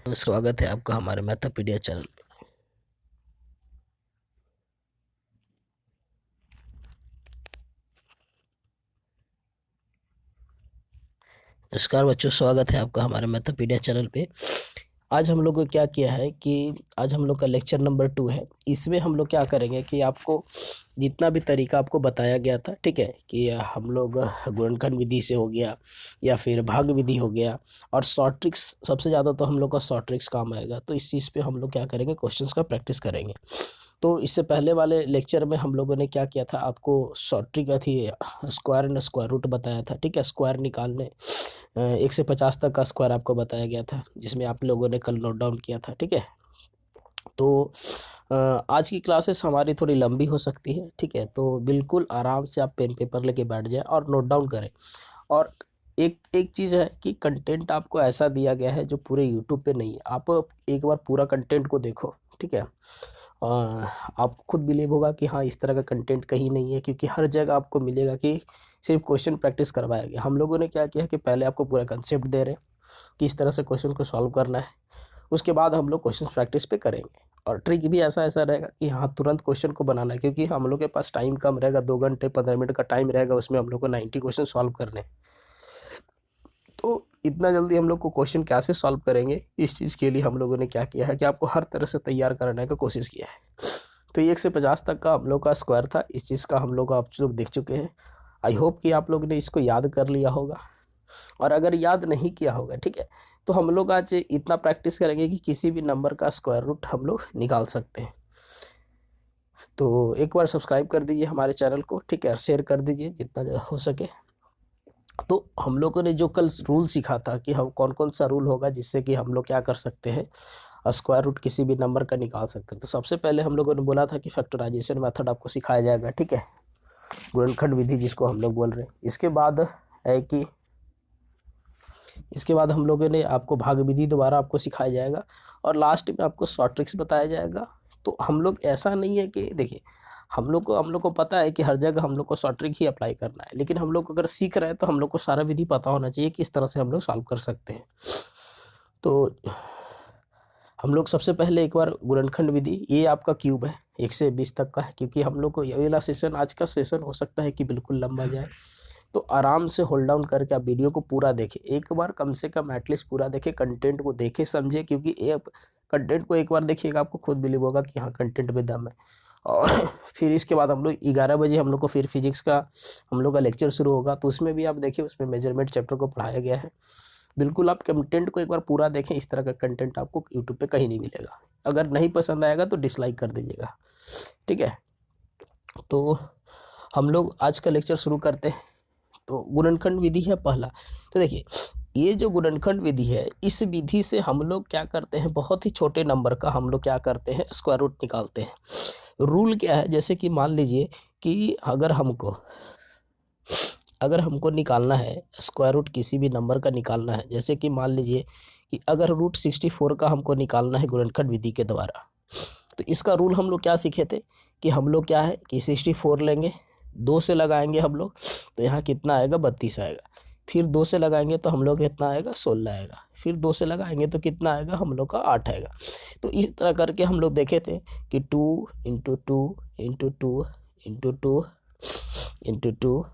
स्वागत है आपका हमारे मैथपीडिया चैनल पे। नमस्कार बच्चों, स्वागत है आपका हमारे मैथपीडिया चैनल पे। आज हम लोग को क्या किया है कि आज हम लोग का लेक्चर नंबर 2 है। इसमें हम लोग क्या करेंगे कि आपको जितना भी तरीका आपको बताया गया था, ठीक है, कि हम लोग गुणनखंड विधि से हो गया या फिर भाग विधि हो गया, और शॉर्ट ट्रिक्स सबसे ज़्यादा तो हम लोग का शॉर्ट ट्रिक्स काम आएगा। तो इस चीज़ पे हम लोग क्या करेंगे, क्वेश्चंस का प्रैक्टिस करेंगे। तो इससे पहले वाले लेक्चर में हम लोगों ने क्या किया था, आपको शॉर्ट ट्रिक थी, स्क्वायर एंड स्क्वायर रूट बताया था, ठीक है। स्क्वायर निकालने 1 से 50 तक का स्क्वायर आपको बताया गया था, जिसमें आप लोगों ने कल नोट डाउन किया था, ठीक है। तो आज की क्लासेस हमारी थोड़ी लंबी हो सकती है, ठीक है। तो बिल्कुल आराम से आप पेन पेपर लेके बैठ जाए और नोट डाउन करें। और एक एक चीज़ है कि कंटेंट आपको ऐसा दिया गया है जो पूरे यूट्यूब पे नहीं है। आप एक बार पूरा कंटेंट को देखो, ठीक है। आपको खुद बिलीव होगा कि हाँ, इस तरह का कंटेंट कहीं नहीं है, क्योंकि हर जगह आपको मिलेगा कि सिर्फ क्वेश्चन प्रैक्टिस करवाया गया। हम लोगों ने क्या किया कि पहले आपको पूरा कंसेप्ट दे रहे हैं कि इस तरह से क्वेश्चन को सॉल्व करना है। उसके बाद हम लोग क्वेश्चन प्रैक्टिस पे करेंगे, और ट्रिक भी ऐसा ऐसा रहेगा कि हाँ, तुरंत क्वेश्चन को बनाना है, क्योंकि हम लोग के पास टाइम कम रहेगा। 2 घंटे 15 मिनट का टाइम रहेगा, उसमें हम लोग को 90 क्वेश्चन सॉल्व करने हैं। तो इतना जल्दी हम लोग को क्वेश्चन कैसे सॉल्व करेंगे, इस चीज़ के लिए हम लोगों ने क्या किया है कि आपको हर तरह से तैयार करने का कोशिश किया है। तो 1 से 50 तक का हम लोग का स्क्वायर था। इस चीज़ का हम लोग आप लोग देख चुके हैं। आई होप कि आप लोग ने इसको याद कर लिया होगा, और अगर याद नहीं किया होगा, ठीक है, तो हम लोग आज इतना प्रैक्टिस करेंगे कि किसी भी नंबर का स्क्वायर रूट हम लोग निकाल सकते हैं। तो एक बार सब्सक्राइब कर दीजिए हमारे चैनल को, ठीक है, और शेयर कर दीजिए जितना हो सके। तो हम लोगों ने जो कल रूल सीखा था कि हम कौन कौन सा रूल होगा जिससे कि हम लोग क्या कर सकते हैं, स्क्वायर रूट किसी भी नंबर का निकाल सकते हैं। तो सबसे पहले हम लोगों ने बोला था कि फैक्टराइजेशन मेथड आपको सिखाया जाएगा, ठीक है, गुणनखंड विधि जिसको हम लोग बोल रहे हैं। इसके बाद हम लोगों ने आपको भाग विधि दोबारा आपको सिखाया जाएगा, और लास्ट में आपको शॉर्ट ट्रिक्स बताया जाएगा। तो हम लोग ऐसा नहीं है कि देखिए, हम लोग को पता है कि हर जगह हम लोग को शॉर्ट ट्रिक ही अप्लाई करना है, लेकिन हम लोग अगर सीख रहे हैं तो हम लोग को सारा विधि पता होना चाहिए कि इस तरह से हम लोग सॉल्व कर सकते हैं। तो हम लोग सबसे पहले एक बार गुणनखंड विधि, ये आपका क्यूब है, 1 से 20 तक का है, क्योंकि हम लोग को ये वाला सेशन, आज का सेशन हो सकता है कि बिल्कुल लंबा जाए। तो आराम से होल्ड डाउन करके आप वीडियो को पूरा देखें, एक बार कम से कम एटलीस्ट पूरा देखें, कंटेंट को देखें, समझे, क्योंकि एक कंटेंट को एक बार देखिएगा आपको खुद बिलीव होगा कि हाँ, कंटेंट में दम है। और फिर इसके बाद हम लोग 11 बजे हम लोग को फिर फिजिक्स का हम लोग का लेक्चर शुरू होगा। तो उसमें भी आप देखिए, उसमें मेजरमेंट चैप्टर को पढ़ाया गया है। बिल्कुल आप कंटेंट को एक बार पूरा देखें, इस तरह का कंटेंट आपको यूट्यूब पे कहीं नहीं मिलेगा। अगर नहीं पसंद आएगा तो डिसलाइक कर दीजिएगा, ठीक है। तो हम लोग आज का लेक्चर शुरू करते हैं। तो गुणनखंड विधि है पहला। तो देखिए, ये जो गुणनखंड विधि है, इस विधि से हम लोग क्या करते हैं, बहुत ही छोटे नंबर का हम लोग क्या करते हैं, स्क्वायर रूट निकालते हैं। रूल क्या है, जैसे कि मान लीजिए कि अगर हमको निकालना है स्क्वायर रूट, किसी भी नंबर का निकालना है, जैसे कि मान लीजिए कि अगर रूट 64 का हमको निकालना है गुणनखंड विधि के द्वारा, तो इसका रूल हम लोग क्या सीखे थे कि हम लोग क्या है कि 64 लेंगे, 2 से लगाएंगे हम लोग, तो यहाँ कितना आएगा, 32 आएगा। फिर 2 से लगाएंगे तो हम लोग कितना आएगा, 16 आएगा। फिर 2 से लगाएंगे तो कितना आएगा, हम लोग का 8 आएगा। तो इस तरह करके हम लोग देखे थे कि 2 इंटू 2 इंटू 2 इंटू 2 इंटू 2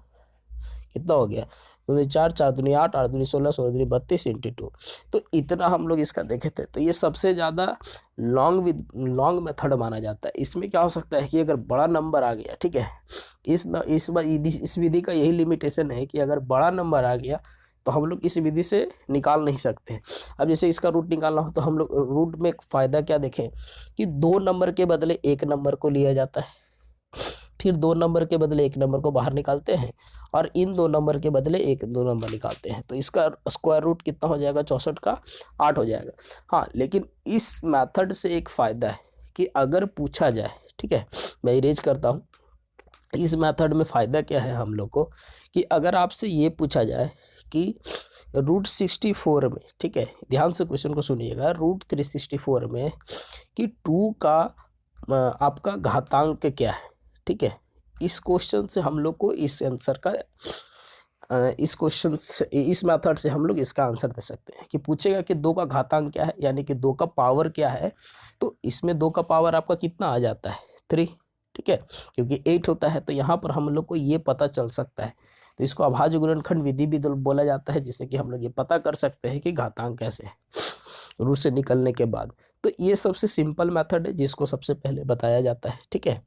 कितना हो गया, 2 4 4 दूनी 8 8 दूनी 16 16 दूनी 32 इंटू 2। तो इतना हम लोग इसका देखे थे। तो ये सबसे ज़्यादा लॉन्ग मेथड माना जाता है। इसमें क्या हो सकता है कि अगर बड़ा नंबर आ गया, ठीक है, इस विधि का यही लिमिटेशन है कि अगर बड़ा नंबर आ गया तो हम लोग इस विधि से निकाल नहीं सकते। अब जैसे इसका रूट निकालना हो तो हम लोग रूट में एक फ़ायदा क्या देखें कि 2 नंबर के बदले 1 नंबर को लिया जाता है, फिर 2 नंबर के बदले 1 नंबर को बाहर निकालते हैं, और इन 2 नंबर के बदले 2 नंबर निकालते हैं। तो इसका स्क्वायर रूट कितना हो जाएगा, 64 का 8 हो जाएगा। हाँ, लेकिन इस मेथड से एक फ़ायदा है कि अगर पूछा जाए, ठीक है, मैं इरेज करता हूँ। इस मेथड में फ़ायदा क्या है हम लोग को कि अगर आपसे ये पूछा जाए कि रूट 64 में, ठीक है, ध्यान से क्वेश्चन को सुनिएगा, रूट 364 में कि 2 का आपका घातांक क्या है, ठीक है। इस क्वेश्चन से हम लोग को इस आंसर का इस क्वेश्चन से, इस मेथड से हम लोग इसका आंसर दे सकते हैं कि पूछेगा कि 2 का घातांक क्या है, यानी कि 2 का पावर क्या है, तो इसमें 2 का पावर आपका कितना आ जाता है 3, ठीक है, क्योंकि 8 होता है, तो यहाँ पर हम लोग को ये पता चल सकता है। तो इसको अभाज्य गुणनखंड विधि भी बोला जाता है, जिससे कि हम लोग ये पता कर सकते हैं कि घातांक कैसे है रूट से निकलने के बाद। तो ये सबसे सिंपल मेथड है जिसको सबसे पहले बताया जाता है, ठीक है।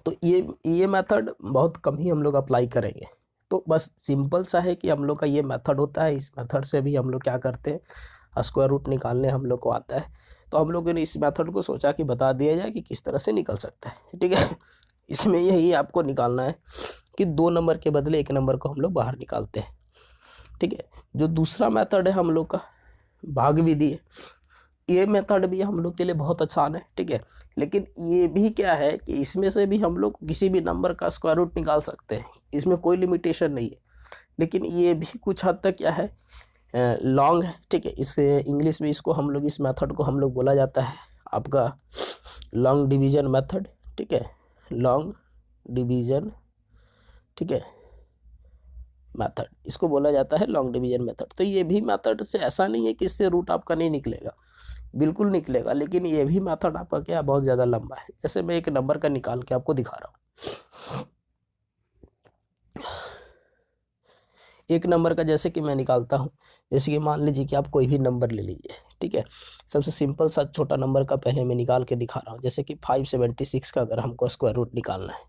तो ये मेथड बहुत कम ही हम लोग अप्लाई करेंगे। तो बस सिंपल सा है कि हम लोग का ये मेथड होता है, इस मेथड से भी हम लोग क्या करते हैं, स्क्वायर रूट निकालने हम लोग को आता है। तो हम लोगों ने इस मेथड को सोचा कि बता दिया जाए कि किस तरह से निकल सकता है, ठीक है। इसमें यही आपको निकालना है कि 2 नंबर के बदले 1 नंबर को हम लोग बाहर निकालते हैं, ठीक है। जो दूसरा मेथड है हम लोग का भाग विधि है, ये मेथड भी हम लोग के लिए बहुत आसान है, ठीक है। लेकिन ये भी क्या है कि इसमें से भी हम लोग किसी भी नंबर का स्क्वायर रूट निकाल सकते हैं, इसमें कोई लिमिटेशन नहीं है। लेकिन ये भी कुछ हद तक क्या है, लॉन्ग है, ठीक है। इसे इंग्लिश में इसको हम लोग, इस मेथड को हम लोग बोला जाता है आपका लॉन्ग डिवीजन मेथड, ठीक है, लॉन्ग डिवीजन, ठीक है, मेथड इसको बोला जाता है लॉन्ग डिवीजन मेथड। तो ये भी मेथड से ऐसा नहीं है कि इससे रूट आपका नहीं निकलेगा, बिल्कुल निकलेगा, लेकिन ये भी मेथड आपका क्या बहुत ज़्यादा लंबा है। जैसे मैं एक नंबर का निकाल के आपको दिखा रहा हूँ, एक नंबर का जैसे कि मैं निकालता हूँ, जैसे कि मान लीजिए कि आप कोई भी नंबर ले लीजिए, ठीक है। सबसे सिंपल सा छोटा नंबर का पहले मैं निकाल के दिखा रहा हूँ, जैसे कि 576 का अगर हमको स्क्वायर रूट निकालना है,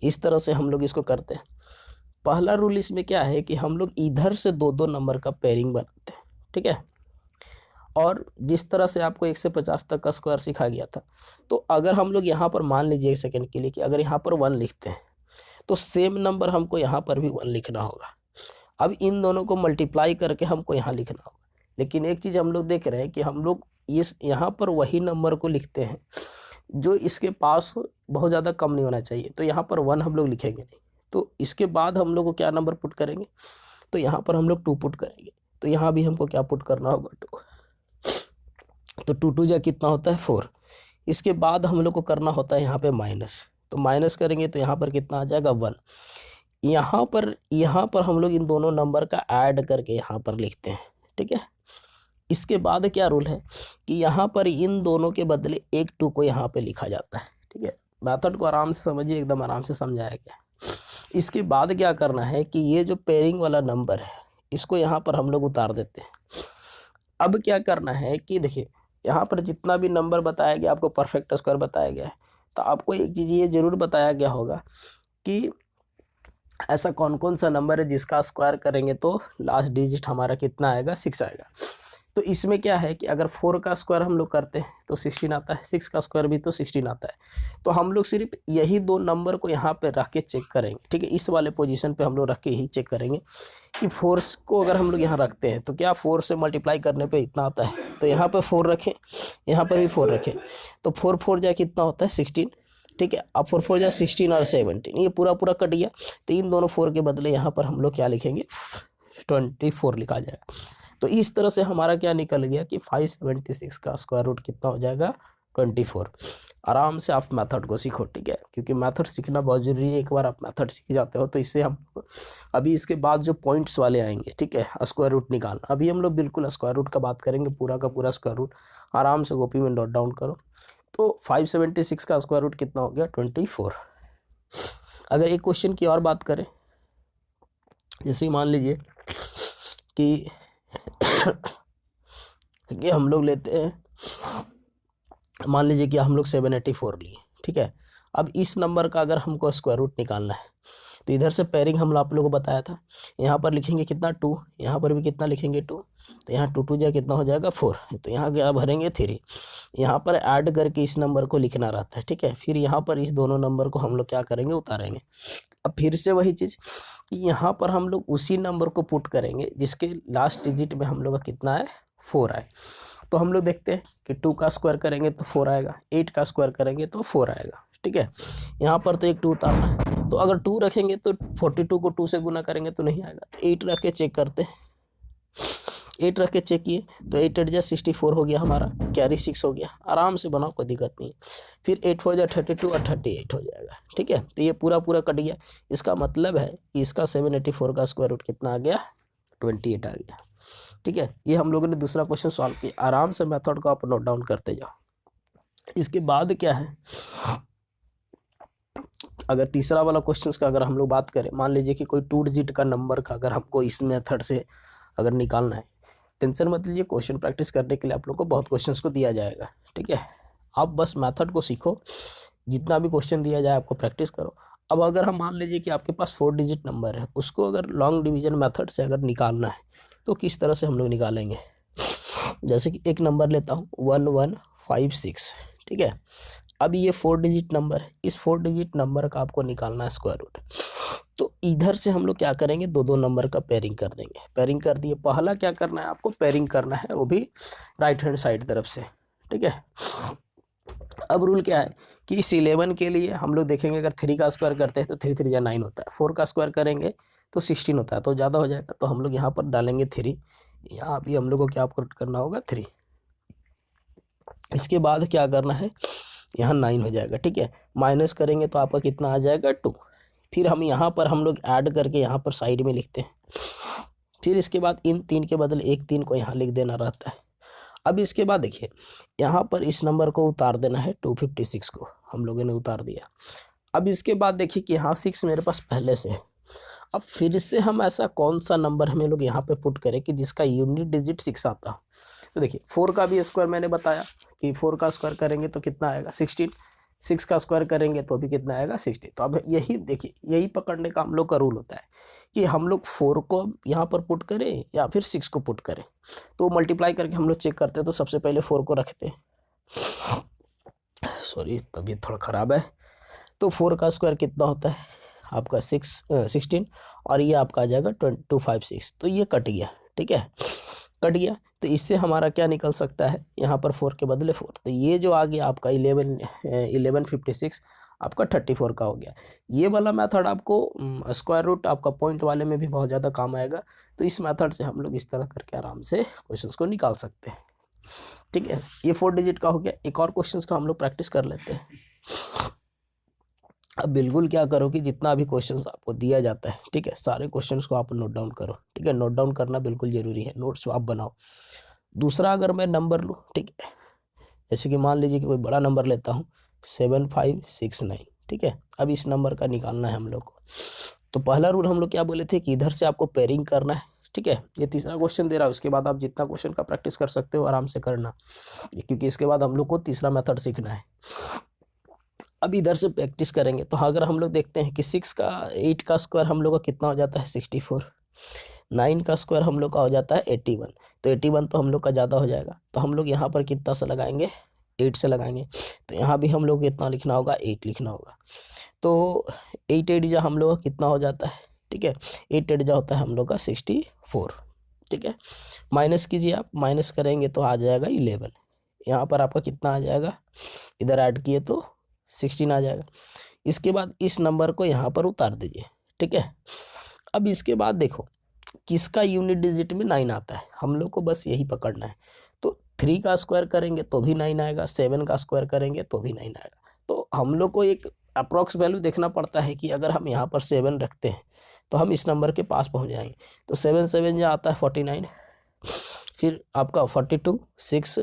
इस तरह से हम लोग इसको करते हैं। पहला रूल इसमें क्या है कि हम लोग इधर से 2-2 नंबर का पेयरिंग बनाते हैं, ठीक है। और जिस तरह से आपको 1 से 50 तक का स्क्वायर सिखा गया था, तो अगर हम लोग यहाँ पर मान लीजिए 1 सेकेंड के लिए कि अगर यहाँ पर 1 लिखते हैं, तो सेम नंबर हमको यहाँ पर भी 1 लिखना होगा। अब इन दोनों को मल्टीप्लाई करके हमको यहाँ लिखना होगा। लेकिन एक चीज़ हम लोग देख रहे हैं कि हम लोग इस यहाँ पर वही नंबर को लिखते हैं जो इसके पास हो, बहुत ज़्यादा कम नहीं होना चाहिए। तो यहाँ पर 1 हम लोग लिखेंगे नहीं, तो इसके बाद हम लोग को क्या नंबर पुट करेंगे, तो यहाँ पर हम लोग 2 पुट करेंगे। तो यहाँ भी हमको क्या पुट करना होगा, 2। तो 2 जा कितना होता है 4। इसके बाद हम लोग को करना होता है यहाँ पे माइनस, तो माइनस करेंगे तो यहाँ पर कितना आ जाएगा 1। यहाँ पर हम लोग इन दोनों नंबर का ऐड करके यहाँ पर लिखते हैं, ठीक है। इसके बाद क्या रूल है कि यहाँ पर इन दोनों के बदले 1 2 को यहाँ पे लिखा जाता है, ठीक है। मेथड को आराम से समझिए, एकदम आराम से समझाया गया। इसके बाद क्या करना है कि ये जो पेयरिंग वाला नंबर है, इसको यहाँ पर हम लोग उतार देते हैं। अब क्या करना है कि देखिए, यहाँ पर जितना भी नंबर बताया गया, आपको परफेक्ट स्क्वायर बताया गया है, तो आपको एक चीज़ ये ज़रूर बताया गया होगा कि ऐसा कौन कौन सा नंबर है जिसका स्क्वायर करेंगे तो लास्ट डिजिट हमारा कितना आएगा, 6 आएगा। तो इसमें क्या है कि अगर 4 का स्क्वायर हम लोग करते हैं तो 16 आता है, 6 का स्क्वायर भी तो 16 आता है। तो हम लोग सिर्फ यही 2 नंबर को यहाँ पे रख के चेक करेंगे, ठीक है। इस वाले पोजीशन पे हम लोग रख के यही चेक करेंगे कि 4 को अगर हम लोग यहाँ रखते हैं तो क्या 4 से मल्टीप्लाई करने पे इतना आता है। तो यहाँ पर 4 रखें, यहाँ पर भी 4 रखें, तो 4 4 जा कितना होता है 16, ठीक है। अब 4 4 जा 16 और 17, ये पूरा पूरा कट गया। तो इन दोनों 4 के बदले यहाँ पर हम लोग क्या लिखेंगे, 24 लिखा जाएगा। तो इस तरह से हमारा क्या निकल गया कि 576 का स्क्वायर रूट कितना हो जाएगा, 24। आराम से आप मेथड को सीखो, ठीक है, क्योंकि मेथड सीखना बहुत ज़रूरी है। एक बार आप मेथड सीख जाते हो तो इससे हम अभी इसके बाद जो पॉइंट्स वाले आएंगे, ठीक है, स्क्वायर रूट निकालना, अभी हम लोग बिल्कुल स्क्वायर रूट का बात करेंगे, पूरा का पूरा स्क्वायर रूट। आराम से कॉपी में नोट डाउन करो। तो 576 का स्क्वायर रूट कितना हो गया, 24। अगर एक क्वेश्चन की और बात करें, जैसे मान लीजिए कि हम लोग लेते हैं, मान लीजिए कि हम लोग 784 लिए, ठीक है। अब इस नंबर का अगर हमको स्क्वायर रूट निकालना है, तो इधर से पेयरिंग हम आप लोगों को बताया था, यहाँ पर लिखेंगे कितना 2, यहाँ पर भी कितना लिखेंगे 2, तो यहाँ 2 2 जा कितना हो जाएगा 4, तो यहाँ क्या भरेंगे 3। यहाँ पर ऐड करके इस नंबर को लिखना रहता है, ठीक है। फिर यहाँ पर इस दोनों नंबर को हम लोग क्या करेंगे, उतारेंगे। अब फिर से वही चीज़ कि यहाँ पर हम लोग उसी नंबर को पुट करेंगे जिसके लास्ट डिजिट में हम लोग का कितना है, 4 आए। तो हम लोग देखते हैं कि 2 का स्क्वायर करेंगे तो 4 आएगा, 8 का स्क्वायर करेंगे तो 4 आएगा, ठीक है। यहाँ पर तो एक 2 उतारना है, तो अगर 2 रखेंगे तो 42 को 2 से गुना करेंगे तो नहीं आएगा, तो 8 रख के चेक करते हैं। 8 रख के चेक किए तो 8 8 जा 64 हो गया हमारा, कैरी 6 हो गया, आराम से बनाओ कोई दिक्कत नहीं। फिर 8 4 जा 32 और 38 हो जाएगा, ठीक है। तो ये पूरा पूरा कट गया। इसका मतलब है कि इसका 784 का स्क्वायर रूट कितना आ गया, 28 आ गया, ठीक है। ये हम लोगों ने दूसरा क्वेश्चन सॉल्व किया। आराम से मेथड को आप नोट डाउन करते जाओ। इसके बाद क्या है, अगर तीसरा वाला क्वेश्चन का अगर हम लोग बात करें, मान लीजिए कि कोई 2 डिजिट का नंबर का अगर हमको इस मेथड से अगर निकालना है, टेंशन मत लीजिए, क्वेश्चन प्रैक्टिस करने के लिए आप लोग को बहुत क्वेश्चंस को दिया जाएगा, ठीक है। आप बस मेथड को सीखो, जितना भी क्वेश्चन दिया जाए आपको प्रैक्टिस करो। अब अगर हम मान लीजिए कि आपके पास 4 डिजिट नंबर है, उसको अगर लॉन्ग डिवीजन मेथड से अगर निकालना है तो किस तरह से हम लोग निकालेंगे। जैसे कि एक नंबर लेता हूँ 1156, ठीक है। अब ये 4 डिजिट नंबर है, इस 4 डिजिट नंबर का आपको निकालना है स्क्वायर रूट। तो इधर से हम लोग क्या करेंगे, दो दो नंबर का पेयरिंग कर देंगे। पेयरिंग कर दिए, पहला क्या करना है आपको, पेयरिंग करना है, वो भी राइट हैंड साइड तरफ से, ठीक है। अब रूल क्या है कि इस 11 के लिए हम लोग देखेंगे, अगर 3 का स्क्वायर करते हैं तो 3 3 जा 9 होता है, 4 का स्क्वायर करेंगे तो 16 होता है, तो ज़्यादा हो जाएगा, तो हम लोग यहाँ पर डालेंगे 3, यहाँ भी हम लोग को क्या करना होगा 3। इसके बाद क्या करना है, यहाँ 9 हो जाएगा, ठीक है। माइनस करेंगे तो आपका कितना आ जाएगा 2। फिर हम यहाँ पर हम लोग ऐड करके यहाँ पर साइड में लिखते हैं। फिर इसके बाद इन 3 के बदले एक 3 को यहाँ लिख देना रहता है। अब इसके बाद देखिए, यहाँ पर इस नंबर को उतार देना है, 256 को हम लोगों ने उतार दिया। अब इसके बाद देखिए कि यहाँ 6 मेरे पास पहले से है। अब फिर से हम ऐसा कौन सा नंबर हमें लोग यहाँ पे पुट करें कि जिसका यूनिट डिजिट 6 आता। तो देखिए 4 का भी स्क्वायर मैंने बताया कि 4 का स्क्वायर करेंगे तो कितना आएगा 16, 6 का स्क्वायर करेंगे तो भी कितना आएगा 60। तो अब यही देखिए, यही पकड़ने का हम लोग का रूल होता है कि हम लोग 4 को यहाँ पर पुट करें या फिर 6 को पुट करें। तो मल्टीप्लाई करके हम लोग चेक करते हैं, तो सबसे पहले 4 को रखते हैं। सॉरी, तबीयत थोड़ा ख़राब है। तो 4 का स्क्वायर कितना होता है आपका 16, और ये आपका आ जाएगा 256। तो ये कट गया, ठीक है, कट गया। तो इससे हमारा क्या निकल सकता है, यहाँ पर 4 के बदले 4, तो ये जो आ गया आपका 1156 आपका 34 का हो गया। ये वाला मेथड आपको स्क्वायर रूट आपका पॉइंट वाले में भी बहुत ज़्यादा काम आएगा। तो इस मेथड से हम लोग इस तरह करके आराम से क्वेश्चंस को निकाल सकते हैं, ठीक है। ये 4 डिजिट का हो गया। एक और क्वेश्चंस का हम लोग प्रैक्टिस कर लेते हैं। अब बिल्कुल क्या करो कि जितना भी क्वेश्चंस आपको दिया जाता है, ठीक है, सारे क्वेश्चंस को आप नोट डाउन करो, ठीक है। नोट डाउन करना बिल्कुल ज़रूरी है, नोट्स आप बनाओ। दूसरा, अगर मैं नंबर लूँ, ठीक है, जैसे कि मान लीजिए कि कोई बड़ा नंबर लेता हूँ 7569, ठीक है। अब इस नंबर का निकालना है हम लोग को। तो पहला रूल हम लोग क्या बोले थे कि इधर से आपको पेयरिंग करना है, ठीक है। ये तीसरा क्वेश्चन दे रहा है, उसके बाद आप जितना क्वेश्चन का प्रैक्टिस कर सकते हो आराम से करना, क्योंकि इसके बाद हम लोग को तीसरा मेथड सीखना है। अब इधर से प्रैक्टिस करेंगे तो अगर हम लोग देखते हैं कि 8 का स्क्वायर हम लोग का कितना हो जाता है 64, 9 का स्क्वायर हम लोग का हो जाता है 81। तो 81 तो हम लोग का ज़्यादा हो जाएगा, तो हम लोग यहाँ पर कितना से लगाएंगे 8 से लगाएंगे। तो यहाँ भी हम लोग कितना लिखना होगा 8 लिखना होगा। तो 8 8 जा हम लोग का कितना हो जाता है, ठीक है, 8 8 जा होता है हम लोग का 64, ठीक है। माइनस कीजिए आप, माइनस करेंगे तो आ जाएगा 11। यहाँ पर आपका कितना आ जाएगा, इधर ऐड किए तो 16 आ जाएगा। इसके बाद इस नंबर को यहाँ पर उतार दीजिए, ठीक है। अब इसके बाद देखो किसका यूनिट डिजिट में 9 आता है, हम लोग को बस यही पकड़ना है। तो 3 का स्क्वायर करेंगे तो भी 9 आएगा, 7 का स्क्वायर करेंगे तो भी 9 आएगा। तो हम लोग को एक अप्रॉक्स वैल्यू देखना पड़ता है कि अगर हम यहाँ पर 7 रखते हैं तो हम इस नंबर के पास पहुँच जाएंगे। तो 7 7 जो आता है 49, फिर आपका 42 6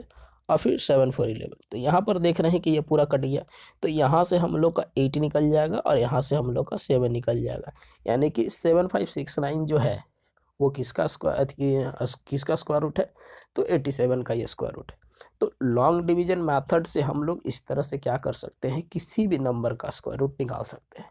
और फिर 7 4 11। तो यहाँ पर देख रहे हैं कि ये पूरा कट गया। तो यहाँ से हम लोग का 8 निकल जाएगा और यहाँ से हम लोग का 7 निकल जाएगा, यानी कि 7569 जो है वो किसका स्क्वायर रूट है, तो 87 का ये स्क्वायर रूट है। तो लॉन्ग डिवीजन मेथड से हम लोग इस तरह से क्या कर सकते हैं, किसी भी नंबर का स्क्वायर रूट निकाल सकते हैं।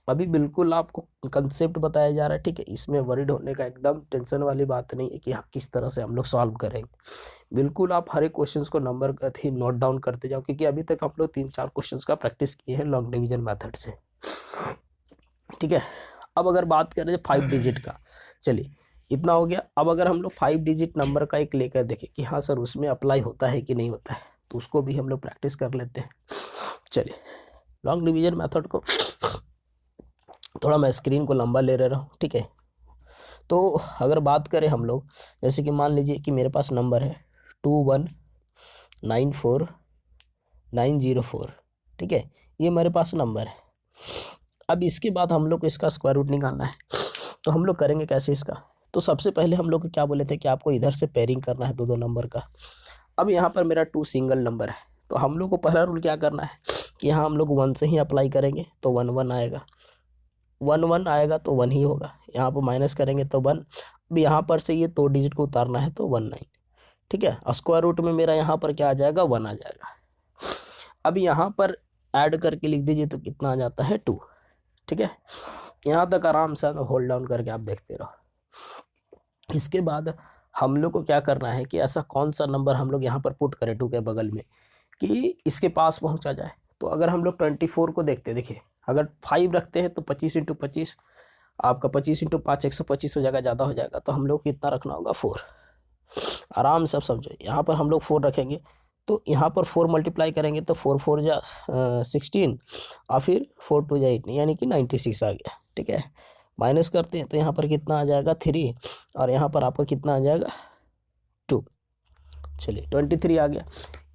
अभी बिल्कुल आपको कंसेप्ट बताया जा रहा है, ठीक है। इसमें वरीड होने का एकदम टेंशन वाली बात नहीं है कि हम किस तरह से हम लोग सॉल्व करेंगे। बिल्कुल आप हर एक क्वेश्चंस को नंबर का ही नोट डाउन करते जाओ, क्योंकि अभी तक हम लोग 3-4 क्वेश्चंस का प्रैक्टिस किए हैं लॉन्ग डिवीजन मेथड से, ठीक है। अब अगर बात करें 5 डिजिट का, चलिए इतना हो गया। अब अगर हम लोग 5 डिजिट नंबर का एक लेकर देखें कि हाँ सर उसमें अप्लाई होता है कि नहीं होता है, तो उसको भी हम लोग प्रैक्टिस कर लेते हैं। चलिए लॉन्ग डिवीजन मेथड को थोड़ा मैं स्क्रीन को लंबा ले रहा हूँ, ठीक है। तो अगर बात करें हम लोग, जैसे कि मान लीजिए कि मेरे पास नंबर है 2194904, ठीक है, ये मेरे पास नंबर है। अब इसके बाद हम लोग को इसका स्क्वायर रूट निकालना है, तो हम लोग करेंगे कैसे इसका। तो सबसे पहले हम लोग को क्या बोले थे कि आपको इधर से पेयरिंग करना है दो दो नंबर का। अब यहाँ पर मेरा 2 सिंगल नंबर है, तो हम लोग को पहला रूल क्या करना है कि यहाँ हम लोग 1 से ही अप्लाई करेंगे, तो 1 1 आएगा, 1 1 आएगा तो 1 ही होगा। यहाँ पर माइनस करेंगे तो 1। अब यहाँ पर से ये 2 डिजिट को उतारना है तो 19, ठीक है। स्क्वायर रूट में मेरा यहाँ पर क्या आ जाएगा, 1 आ जाएगा। अब यहाँ पर ऐड करके लिख दीजिए तो कितना आ जाता है 2, ठीक है। यहाँ तक आराम से होल्ड डाउन करके आप देखते रहो। इसके बाद हम लोग को क्या करना है कि ऐसा कौन सा नंबर हम लोग यहाँ पर पुट करें 2 के बगल में कि इसके पास पहुँचा जाए। तो अगर हम लोग 24 को देखते, देखिए अगर 5 रखते हैं तो 25 × 25 आपका 25 × 5 125 हो जाएगा, ज़्यादा हो जाएगा। तो हम लोग कितना रखना होगा 4, आराम से समझो। यहाँ पर हम लोग 4 रखेंगे तो यहाँ पर 4 मल्टीप्लाई करेंगे तो 4 4 जा 16 और फिर 4 2 जा 8, यानी कि 96 आ गया, ठीक है। माइनस करते हैं तो यहाँ पर कितना आ जाएगा 3 और यहाँ पर आपका कितना आ जाएगा 2, चलिए 23 आ गया।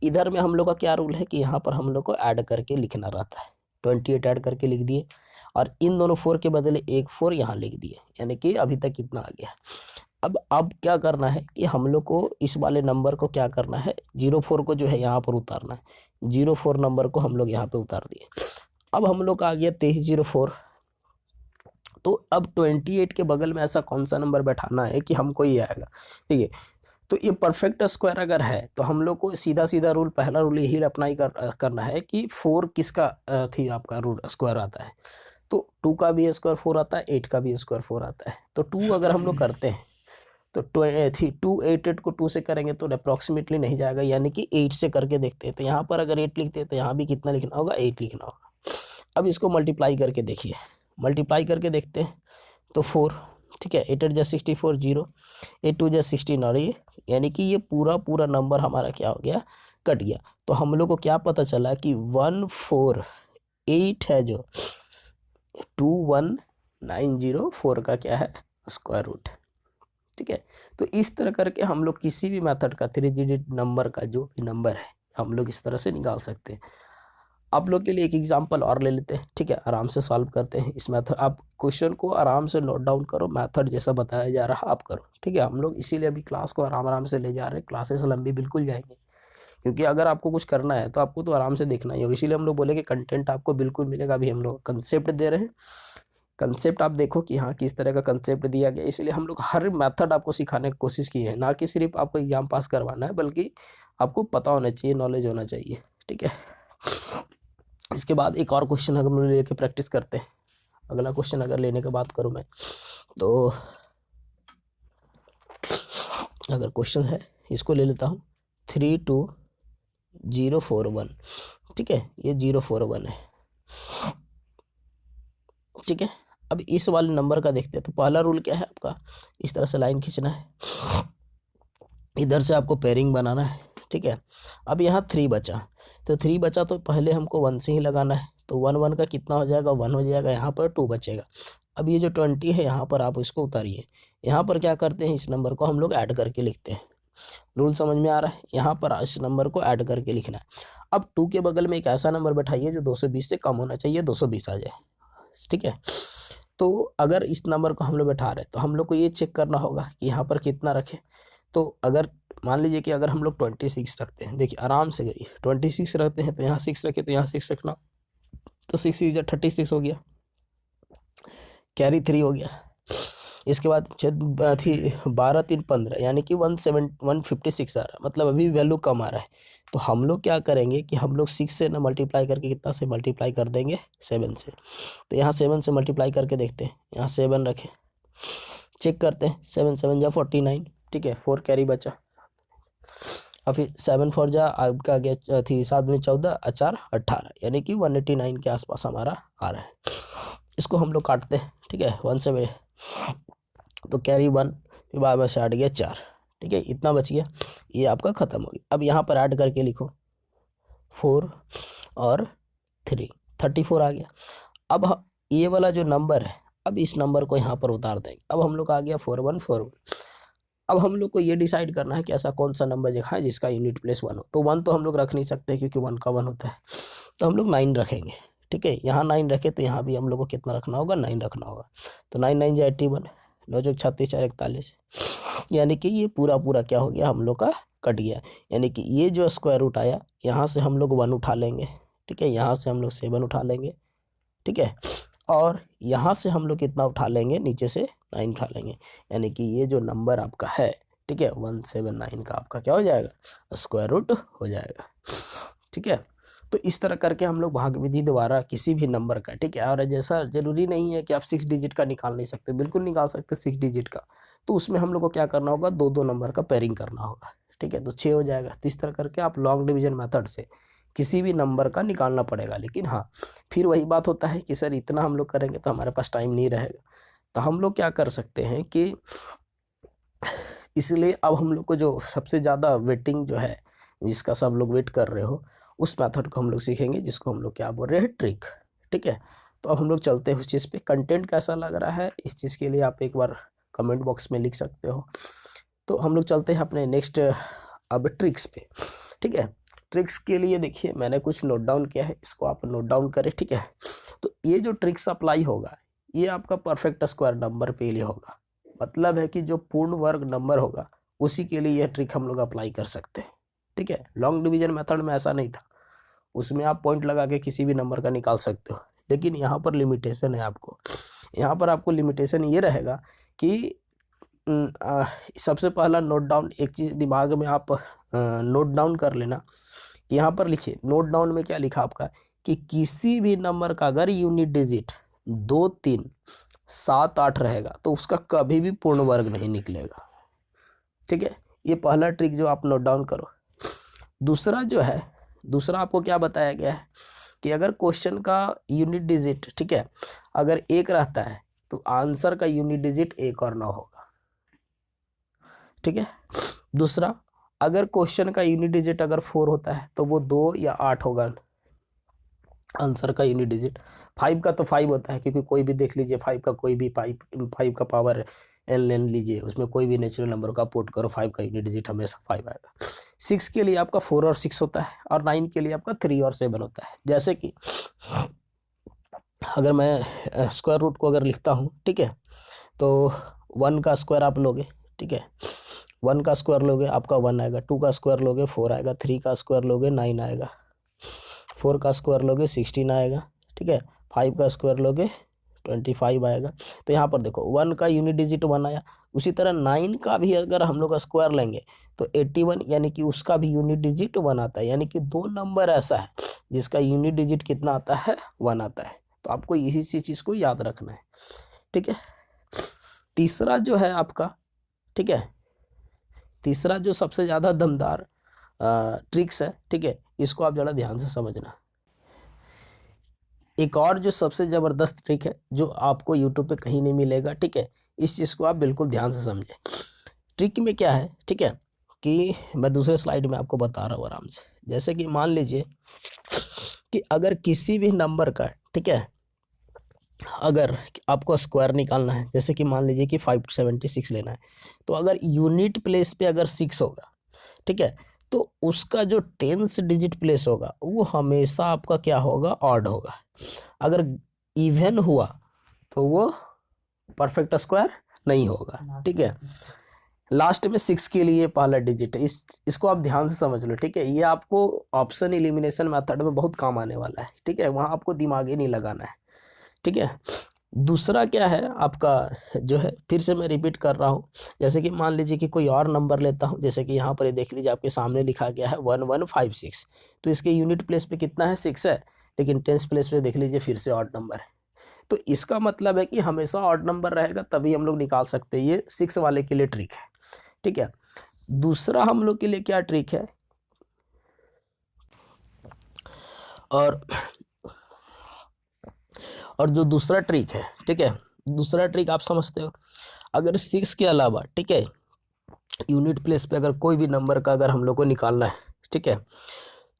इधर में हम लोग का क्या रूल है कि यहाँ पर हम लोग को ऐड करके लिखना रहता है। 28 ऐड करके लिख दिए और इन दोनों 4 के बदले एक 4 यहाँ लिख दिए, यानी कि अभी तक कितना आ गया। अब क्या करना है कि हम लोग को इस वाले नंबर को क्या करना है, 04 को जो है यहाँ पर उतारना है। 04 नंबर को हम लोग यहाँ पे उतार दिए। अब हम लोग का आ गया 2304। तो अब 28 के बगल में ऐसा कौन सा नंबर बैठाना है कि हमको ये आएगा, ठीक है। तो ये परफेक्ट स्क्वायर अगर है तो हम लोग को सीधा सीधा रूल, पहला रूल यही अप्लाई करना है कि 4 किसका थी आपका रूल स्क्वायर आता है। तो 2 का भी स्क्वायर 4 आता है, 8 का भी स्क्वायर 4 आता है। तो 2 अगर हम लोग करते हैं तो 288 को 2 से करेंगे तो अप्रॉक्सीमेटली नहीं जाएगा, यानी कि 8 से करके देखते हैं। तो यहाँ पर अगर 8 लिखते हैं तो यहाँ भी कितना लिखना होगा, 8 लिखना होगा। अब इसको मल्टीप्लाई करके देखिए, मल्टीप्लाई करके देखते हैं तो 4, ठीक है। 8 8 जा 64 0, 8 2 जा 16 और ये, यानी कि ये पूरा नंबर हमारा क्या हो गया, कट गया। तो हम लोग को क्या पता चला कि 148 है जो 21904 का क्या है स्क्वायर रूट, ठीक है। तो इस तरह करके हम लोग किसी भी मेथड का 3 डिजिट नंबर का जो भी नंबर है हम लोग इस तरह से निकाल सकते हैं। आप लोग के लिए एक एग्जांपल और ले लेते हैं, ठीक है। आराम से सॉल्व करते हैं इस मेथड। आप क्वेश्चन को आराम से नोट डाउन करो, मेथड जैसा बताया जा रहा आप करो, ठीक है। हम लोग इसीलिए अभी क्लास को आराम से ले जा रहे हैं। क्लासेस लंबी बिल्कुल जाएंगी, क्योंकि अगर आपको कुछ करना है तो आपको तो आराम से देखना ही होगा। इसीलिए हम लोग बोले कि कंटेंट आपको बिल्कुल मिलेगा। अभी हम लोग कंसेप्ट दे रहे हैं, कंसेप्ट आप देखो कि हाँ किस तरह का कंसेप्ट दिया गया। इसलिए हम लोग हर मेथड आपको सिखाने की कोशिश की है, ना कि सिर्फ आपको एग्जाम पास करवाना है, बल्कि आपको पता होना चाहिए, नॉलेज होना चाहिए, ठीक है। इसके बाद एक और क्वेश्चन हम लोग लेके प्रैक्टिस करते हैं। अगला क्वेश्चन अगर लेने की बात करूँ मैं तो अगर क्वेश्चन है इसको ले लेता हूँ 32041, ठीक है। ये 041 है, ठीक है। अब इस वाले नंबर का देखते हैं। तो पहला रूल क्या है आपका, इस तरह से लाइन खींचना है, इधर से आपको पेयरिंग बनाना है, ठीक है। अब यहाँ 3 बचा, तो 3 बचा तो पहले हमको 1 से ही लगाना है। तो 1 1 का कितना हो जाएगा, 1 हो जाएगा। यहाँ पर 2 बचेगा। अब ये जो 20 है यहाँ पर आप इसको उतारिए। यहाँ पर क्या करते हैं, इस नंबर को हम लोग ऐड करके लिखते हैं। रूल समझ में आ रहा है। यहाँ पर इस नंबर को ऐड करके लिखना है। अब 2 के बगल में एक ऐसा नंबर बैठाइए जो 220 से कम होना चाहिए, 220 आ जाए, ठीक है। तो अगर इस नंबर को हम लोग बैठा रहे हैं तो हम लोग को ये चेक करना होगा कि यहाँ पर कितना रखें। तो अगर मान लीजिए कि अगर हम लोग 26 रखते हैं, देखिए आराम से करिए, 26 रखते हैं तो यहाँ 6 रखे, तो यहाँ 6 रखना, तो 6 6 36 हो गया, कैरी 3 हो गया। इसके बाद 12 3 15, यानी कि 156 आ रहा है, मतलब अभी वैल्यू कम आ रहा है। तो हम लोग क्या करेंगे कि हम लोग 6 से ना मल्टीप्लाई करके कितना से मल्टीप्लाई कर देंगे, 7 से। तो यहाँ 7 से मल्टीप्लाई करके देखते हैं, यहाँ 7 रखें, चेक करते हैं, 7 7 जा 49, ठीक है। 4 कैरी बचा, और फिर 7 4 जा आपका गया 7 में 14 4 18, यानी कि 189 के आसपास हमारा आ रहा है। इसको हम लोग काटते हैं, ठीक है। 1 से तो कैरी 1, फिर बाद में से हट गया 4, ठीक है। इतना बच गया, ये आपका ख़त्म हो गया। अब यहाँ पर ऐड करके लिखो 4 और 3, 34 आ गया। अब ये वाला जो नंबर है अब इस नंबर को यहाँ पर उतार देंगे। अब हम लोग आ गया 4141। अब हम लोग को ये डिसाइड करना है कि ऐसा कौन सा नंबर लिखा है जिसका यूनिट प्लेस 1 हो। तो 1 तो हम लोग रख नहीं सकते क्योंकि 1 का 1 होता है, तो हम लोग 9 रखेंगे। ठीक है, यहाँ 9 रखे तो यहाँ भी हम लोग को कितना रखना होगा, 9 रखना होगा। तो 9 9 जा 81, 9 चौक 36 4 41, यानी कि ये पूरा पूरा क्या हो गया हम लोग का कट गया। यानी कि ये जो स्क्वायर रूट आया, यहाँ से हम लोग 1 उठा लेंगे। ठीक है, यहाँ से हम लोग 7 उठा लेंगे। ठीक है, और यहाँ से हम लोग कितना उठा लेंगे, नीचे से 9 उठा लेंगे। यानी कि ये जो नंबर आपका है, ठीक है, 179 का आपका क्या हो जाएगा, स्क्वायर रूट हो जाएगा। ठीक है, तो इस तरह करके हम लोग भाग विधि द्वारा किसी भी नंबर का, ठीक है, और जैसा जरूरी नहीं है कि आप 6 डिजिट का निकाल नहीं सकते, बिल्कुल निकाल सकते 6 डिजिट का। तो उसमें हम लोग को क्या करना होगा, 2 नंबर का पेयरिंग करना होगा। ठीक है, तो 6 हो जाएगा। तो इस तरह करके आप लॉन्ग डिवीजन मेथड से किसी भी नंबर का निकालना पड़ेगा। लेकिन हाँ, फिर वही बात होता है कि सर इतना हम लोग करेंगे तो हमारे पास टाइम नहीं रहेगा। तो हम लोग क्या कर सकते हैं कि इसलिए अब हम लोग को जो सबसे ज़्यादा वेटिंग जो है, जिसका सब लोग वेट कर रहे हो, उस मेथड को हम लोग सीखेंगे, जिसको हम लोग क्या बोल रहे हैं, ट्रिक। ठीक है, तो अब हम लोग चलते हैं उस चीज़ पे। कंटेंट कैसा लग रहा है, इस चीज़ के लिए आप एक बार कमेंट बॉक्स में लिख सकते हो। तो हम लोग चलते हैं अपने नेक्स्ट अब ट्रिक्स पे। ठीक है, ट्रिक्स के लिए देखिए मैंने कुछ नोट डाउन किया है, इसको आप नोट डाउन करें। ठीक है, तो ये जो ट्रिक्स अप्लाई होगा, ये आपका परफेक्ट स्क्वायर नंबर पे लिए होगा। मतलब है कि जो पूर्ण वर्ग नंबर होगा उसी के लिए यह ट्रिक हम लोग अप्लाई कर सकते हैं। ठीक है, लॉन्ग डिवीजन मेथड में ऐसा नहीं था, उसमें आप पॉइंट लगा के किसी भी नंबर का निकाल सकते हो। लेकिन यहाँ पर लिमिटेशन है आपको, यहाँ पर आपको लिमिटेशन ये रहेगा कि सबसे पहला नोट डाउन, एक चीज़ दिमाग में आप नोट डाउन कर लेना। यहाँ पर लिखिए, नोट डाउन में क्या लिखा आपका, कि किसी भी नंबर का अगर यूनिट डिजिट 2 3 7 8 रहेगा तो उसका कभी भी पूर्ण वर्ग नहीं निकलेगा। ठीक है, ये पहला ट्रिक जो आप नोट डाउन करो। दूसरा जो है, दूसरा आपको क्या बताया गया है कि अगर क्वेश्चन का यूनिट डिजिट, ठीक है, अगर 1 रहता है तो आंसर का यूनिट डिजिट 1 और 9 होगा। ठीक है, दूसरा, अगर क्वेश्चन का यूनिट डिजिट अगर 4 होता है तो वो 2 या 8 होगा आंसर का यूनिट डिजिट। 5 का तो 5 होता है, क्योंकि कोई भी देख लीजिए 5 का कोई भी 5 का पावर एन लेन लीजिए, उसमें कोई भी नेचुरल नंबर का पुट करो, 5 का यूनिट डिजिट हमेशा 5 आएगा। 6 के लिए आपका 4 और 6 होता है, और 9 के लिए आपका 3 और 7 होता है। जैसे कि अगर मैं स्क्वायर रूट को अगर लिखता हूँ, ठीक है, तो 1 का स्क्वायर आप लोगे, ठीक है, 1 का स्क्वायर लोगे आपका 1 आएगा, 2 का स्क्वायर लोगे 4 आएगा, 3 का स्क्वायर लोगे 9 आएगा, 4 का स्क्वायर लोगे 16 आएगा। ठीक है, 5 का स्क्वायर लोगे 25 आएगा। तो यहाँ पर देखो 1 का यूनिट डिजिट 1 आया। उसी तरह 9 का भी अगर हम लोग स्क्वायर लेंगे तो 81, यानी कि उसका भी यूनिट डिजिट 1 आता है। यानी कि 2 नंबर ऐसा है जिसका यूनिट डिजिट कितना आता है, 1 आता है। तो आपको इसी चीज़ को याद रखना है। ठीक है, तीसरा जो है आपका, ठीक है, तीसरा जो सबसे ज़्यादा दमदार ट्रिक्स है, ठीक है, इसको आप ज़रा ध्यान से समझना। एक और जो सबसे ज़बरदस्त ट्रिक है जो आपको यूट्यूब पे कहीं नहीं मिलेगा, ठीक है, इस चीज़ को आप बिल्कुल ध्यान से समझें। ट्रिक में क्या है, ठीक है, कि मैं दूसरे स्लाइड में आपको बता रहा हूँ आराम से। जैसे कि मान लीजिए कि अगर किसी भी नंबर का, ठीक है, अगर आपको स्क्वायर निकालना है, जैसे कि मान लीजिए कि 576 लेना है, तो अगर यूनिट प्लेस पे अगर 6 होगा, ठीक है, तो उसका जो टेंस डिजिट प्लेस होगा वो हमेशा आपका क्या होगा, ऑड होगा। अगर इवन हुआ तो वो परफेक्ट स्क्वायर नहीं होगा। ठीक है, लास्ट में 6 के लिए पहला डिजिट है, इसको आप ध्यान से समझ लो। ठीक है, ये आपको ऑप्शन एलिमिनेशन मेथड में बहुत काम आने वाला है। ठीक है, वहाँ आपको दिमाग ही नहीं लगाना है। ठीक है, दूसरा क्या है आपका, जो है फिर से मैं रिपीट कर रहा हूँ, जैसे कि मान लीजिए कि कोई और नंबर लेता हूँ, जैसे कि यहाँ पर ये देख लीजिए आपके सामने लिखा गया है 1156, तो इसके यूनिट प्लेस पे कितना है, 6 है, लेकिन टेंस प्लेस पे देख लीजिए फिर से ऑड नंबर है। तो इसका मतलब है कि हमेशा ऑड नंबर रहेगा तभी हम लोग निकाल सकते हैं। ये 6 वाले के लिए ट्रिक है। ठीक है, दूसरा हम लोग के लिए क्या ट्रिक है, और जो दूसरा ट्रिक है, ठीक है, दूसरा ट्रिक आप समझते हो, अगर 6 के अलावा, ठीक है, यूनिट प्लेस पे अगर कोई भी नंबर का अगर हम लोग को निकालना है, ठीक है,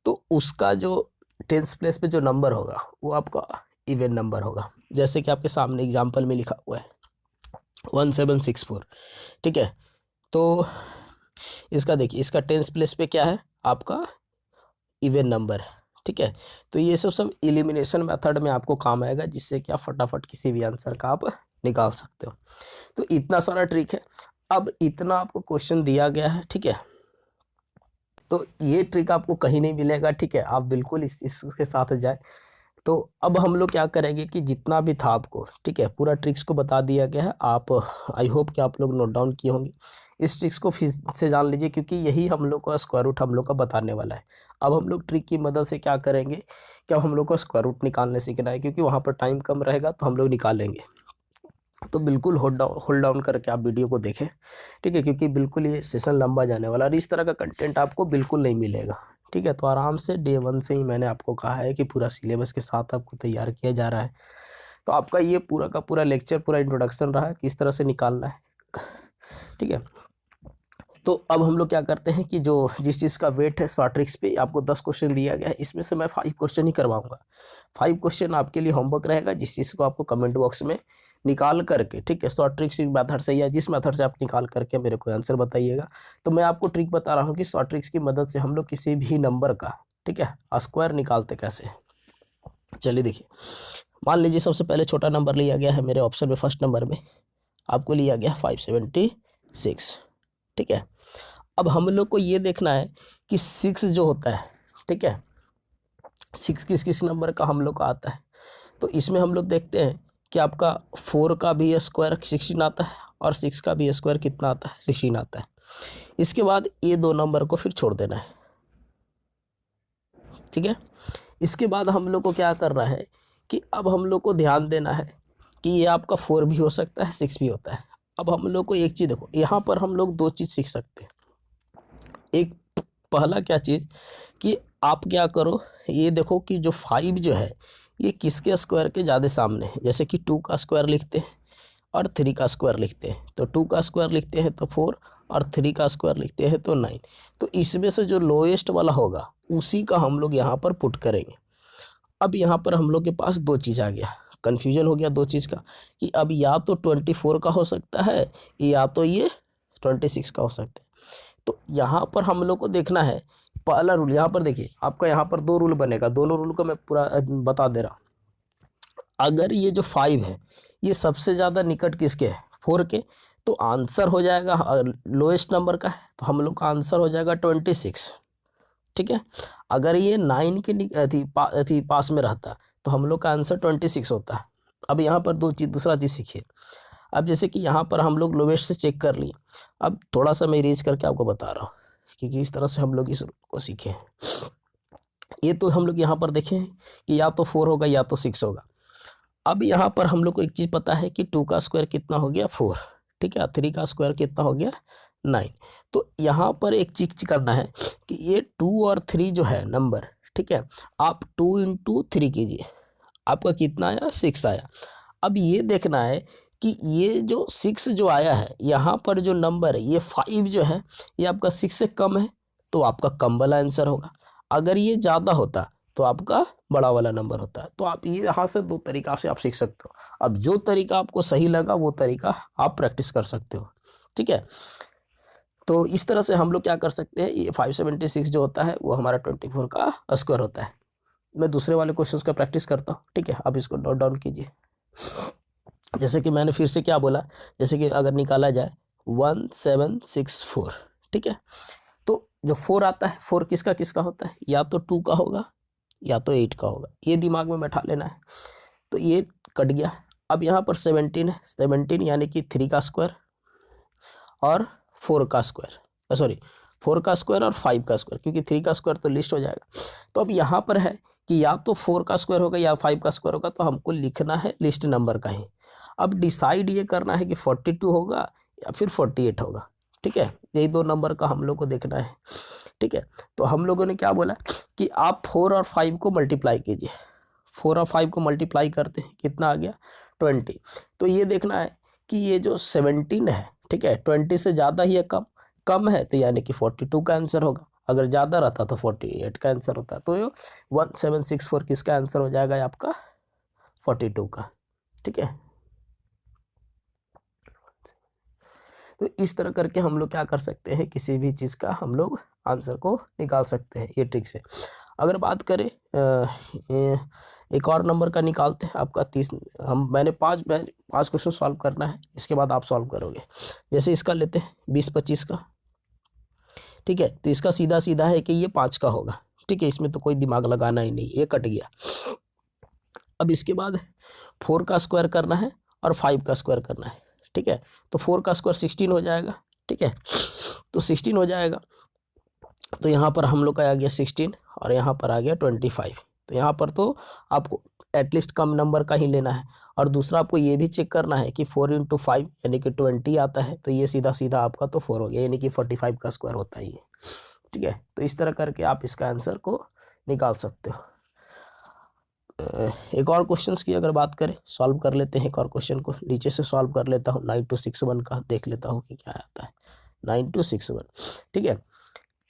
तो उसका जो टेंस प्लेस पे जो नंबर होगा वो आपका इवन नंबर होगा। जैसे कि आपके सामने एग्जाम्पल में लिखा हुआ है 1764, ठीक है। तो इसका देखिए, इसका टेंस प्लेस पे क्या है आपका इवन नंबर है, ठीक है। तो ये सब एलिमिनेशन मेथड में आपको काम आएगा, जिससे कि आप फटाफट किसी भी आंसर का आप निकाल सकते हो। तो इतना सारा ट्रिक है। अब इतना आपको क्वेश्चन दिया गया है, ठीक है। तो ये ट्रिक आपको कहीं नहीं मिलेगा, ठीक है। आप बिल्कुल इसके साथ जाए। तो अब हम लोग क्या करेंगे कि जितना भी था आपको, ठीक है, पूरा ट्रिक्स को बता दिया गया है। आप आई होप कि आप लोग नोट डाउन किए होंगे। इस ट्रिक्स को फिर से जान लीजिए, क्योंकि यही हम लोग का स्क्वायर रूट हम लोग का बताने वाला है। अब हम लोग ट्रिक की मदद से क्या करेंगे, क्या हम लोग को स्क्वायर रूट निकालने सीखना है, क्योंकि वहाँ पर टाइम कम रहेगा तो हम लोग निकालेंगे। तो बिल्कुल होल्ड डाउन करके आप वीडियो को देखें, ठीक है, क्योंकि बिल्कुल ये सेशन लंबा जाने वाला और इस तरह का कंटेंट आपको बिल्कुल नहीं मिलेगा, ठीक है। तो आराम से डे 1 से ही मैंने आपको कहा है कि पूरा सिलेबस के साथ आपको तैयार किया जा रहा है। तो आपका ये पूरा का पूरा लेक्चर, पूरा इंट्रोडक्शन रहा है किस तरह से निकालना है, ठीक है। तो अब हम लोग क्या करते हैं कि जो जिस चीज़ का वेट है शॉर्ट ट्रिक्स पे आपको 10 क्वेश्चन दिया गया है, इसमें से मैं 5 क्वेश्चन ही करवाऊंगा। 5 क्वेश्चन आपके लिए होमवर्क रहेगा, जिस चीज़ को आपको कमेंट बॉक्स में निकाल करके, ठीक है, शॉर्ट ट्रिक्स मेथड से या जिस मेथड से आप निकाल करके मेरे को आंसर बताइएगा। तो मैं आपको ट्रिक बता रहा हूँ कि शॉर्ट ट्रिक्स की मदद से हम लोग किसी भी नंबर का, ठीक है, स्क्वायर निकालते कैसे। चलिए देखिए, मान लीजिए सबसे पहले छोटा नंबर लिया गया है मेरे ऑप्शन में, फर्स्ट नंबर में आपको लिया गया 576, ठीक है। अब हम लोग को ये देखना है कि 6 जो होता है, ठीक है, 6 किस किस नंबर का हम लोग का आता है। तो इसमें हम लोग देखते हैं कि आपका 4 का भी स्क्वायर 16 आता है और 6 का भी स्क्वायर कितना आता है, 16 आता है। इसके बाद ये 2 नंबर को फिर छोड़ देना है, ठीक है। इसके बाद हम लोग को क्या करना है कि अब हम लोग को ध्यान देना है कि ये आपका 4 भी हो सकता है, 6 भी होता है। अब हम लोग को एक चीज़ देखो, यहाँ पर हम लोग 2 चीज़ सीख सकते हैं। एक पहला क्या चीज़ कि आप क्या करो, ये देखो कि जो 5 जो है ये किसके स्क्वायर के ज़्यादा सामने है। जैसे कि 2 का स्क्वायर लिखते हैं और 3 का स्क्वायर लिखते हैं, तो 2 का स्क्वायर लिखते हैं तो 4 और 3 का स्क्वायर लिखते हैं तो 9। तो इसमें से जो लोएस्ट वाला होगा उसी का हम लोग यहाँ पर पुट करेंगे। अब यहाँ पर हम लोग के पास 2 चीज़ आ गया, कन्फ्यूजन हो गया 2 चीज़ का, कि अब या तो 24 का हो सकता है या तो ये 26 का हो सकता है। तो यहाँ पर हम लोग को देखना है पहला रूल। यहाँ पर देखिए आपका यहाँ पर 2 रूल बनेगा, दोनों रूल को मैं पूरा बता दे रहा हूँ। अगर ये जो 5 है ये सबसे ज़्यादा निकट किसके है, 4 के, तो आंसर हो जाएगा, लोएस्ट नंबर का है तो हम लोग का आंसर हो जाएगा 26, ठीक है। अगर ये 9 के पास में रहता तो हम लोग का आंसर 26 होता है। अब यहाँ पर दूसरा चीज़ सीखिए। अब जैसे कि यहाँ पर हम लोग लोवेस्ट से चेक कर लिए, अब थोड़ा सा मैं इरेज करके आपको बता रहा हूँ कि किस तरह से हम लोग इस को सीखे हैं। ये तो हम लोग यहाँ पर देखें कि या तो 4 होगा या तो 6 होगा। अब यहाँ पर हम लोग को एक चीज़ पता है कि 2 का स्क्वायर कितना हो गया 4, ठीक है, 3 का स्क्वायर कितना हो गया 9। तो यहाँ पर एक चीज करना है कि ये 2 और 3 जो है नंबर, ठीक है, आप 2 इंटू 3 कीजिए, आपका कितना आया 6 आया। अब ये देखना है कि ये जो 6 जो आया है यहाँ पर जो नंबर है ये 5 जो है ये आपका 6 से कम है तो आपका कम वाला आंसर होगा। अगर ये ज़्यादा होता तो आपका बड़ा वाला नंबर होता है। तो आप ये यहाँ से 2 तरीका से आप सीख सकते हो। अब जो तरीका आपको सही लगा वो तरीका आप प्रैक्टिस कर सकते हो, ठीक है। तो इस तरह से हम लोग क्या कर सकते हैं, ये 576 जो होता है वो हमारा 24 का स्क्वायर होता है। मैं दूसरे वाले क्वेश्चंस का प्रैक्टिस करता हूँ, ठीक है, आप इसको नोट डाउन कीजिए। जैसे कि मैंने फिर से क्या बोला, जैसे कि अगर निकाला जाए 1764, ठीक है, तो जो 4 आता है 4 किसका किसका होता है, या तो 2 का होगा या तो 8 का होगा, ये दिमाग में बैठा लेना है। तो ये कट गया। अब यहाँ पर 17 है, 17 यानी कि 3 का स्क्वायर और 4 का स्क्वायर, सॉरी 4 का स्क्वायर और 5 का स्क्वायर, क्योंकि 3 का स्क्वायर तो लिस्ट हो जाएगा। तो अब यहाँ पर है कि या तो 4 का स्क्वायर होगा या 5 का स्क्वायर होगा, तो हमको लिखना है लिस्ट नंबर का ही। अब डिसाइड ये करना है कि 42 होगा या फिर 48 होगा, ठीक है, यही 2 नंबर का हम लोग को देखना है, ठीक है। तो हम लोगों ने क्या बोला कि आप 4 और 5 को मल्टीप्लाई कीजिए, 4 और 5 को मल्टीप्लाई करते हैं कितना आ गया 20। तो ये देखना है कि ये जो 17 है, ठीक है, 20 से ज़्यादा ही है कम है तो यानी कि 42 का आंसर होगा, अगर ज़्यादा रहता तो 48 का आंसर होता है। तो 1764 किसका आंसर हो जाएगा आपका 42 का, ठीक है। तो इस तरह करके हम लोग क्या कर सकते हैं, किसी भी चीज़ का हम लोग आंसर को निकाल सकते हैं ये ट्रिक से। अगर बात करें एक और नंबर का निकालते हैं आपका 30, मैंने पाँच क्वेश्चन सॉल्व करना है, इसके बाद आप सॉल्व करोगे। जैसे इसका लेते हैं 20-25 का, ठीक है। तो इसका सीधा सीधा है कि ये 5 का होगा, ठीक है, इसमें तो कोई दिमाग लगाना ही नहीं, ये कट गया। अब इसके बाद 4 का स्क्वायर करना है और 5 का स्क्वायर करना है, ठीक है। तो 4 का स्क्वायर 16 हो जाएगा, ठीक है। तो 16 हो जाएगा, तो यहाँ पर हम लोग का आ गया 16 और यहाँ पर आ गया 25। तो यहाँ पर तो आपको एटलीस्ट कम नंबर का ही लेना है। और दूसरा आपको ये भी चेक करना है कि 4 × 5 यानी कि 20 आता है, तो ये सीधा सीधा आपका तो 4 हो गया, यानी कि 45 का स्क्वायर होता ही है, ठीक है। तो इस तरह करके आप इसका आंसर को निकाल सकते हो। एक और क्वेश्चंस की अगर बात करें, सॉल्व कर लेते हैं एक और क्वेश्चन को, नीचे से सॉल्व कर लेता हूँ। 9261 का देख लेता हूँ कि क्या आता है। 9261, ठीक है।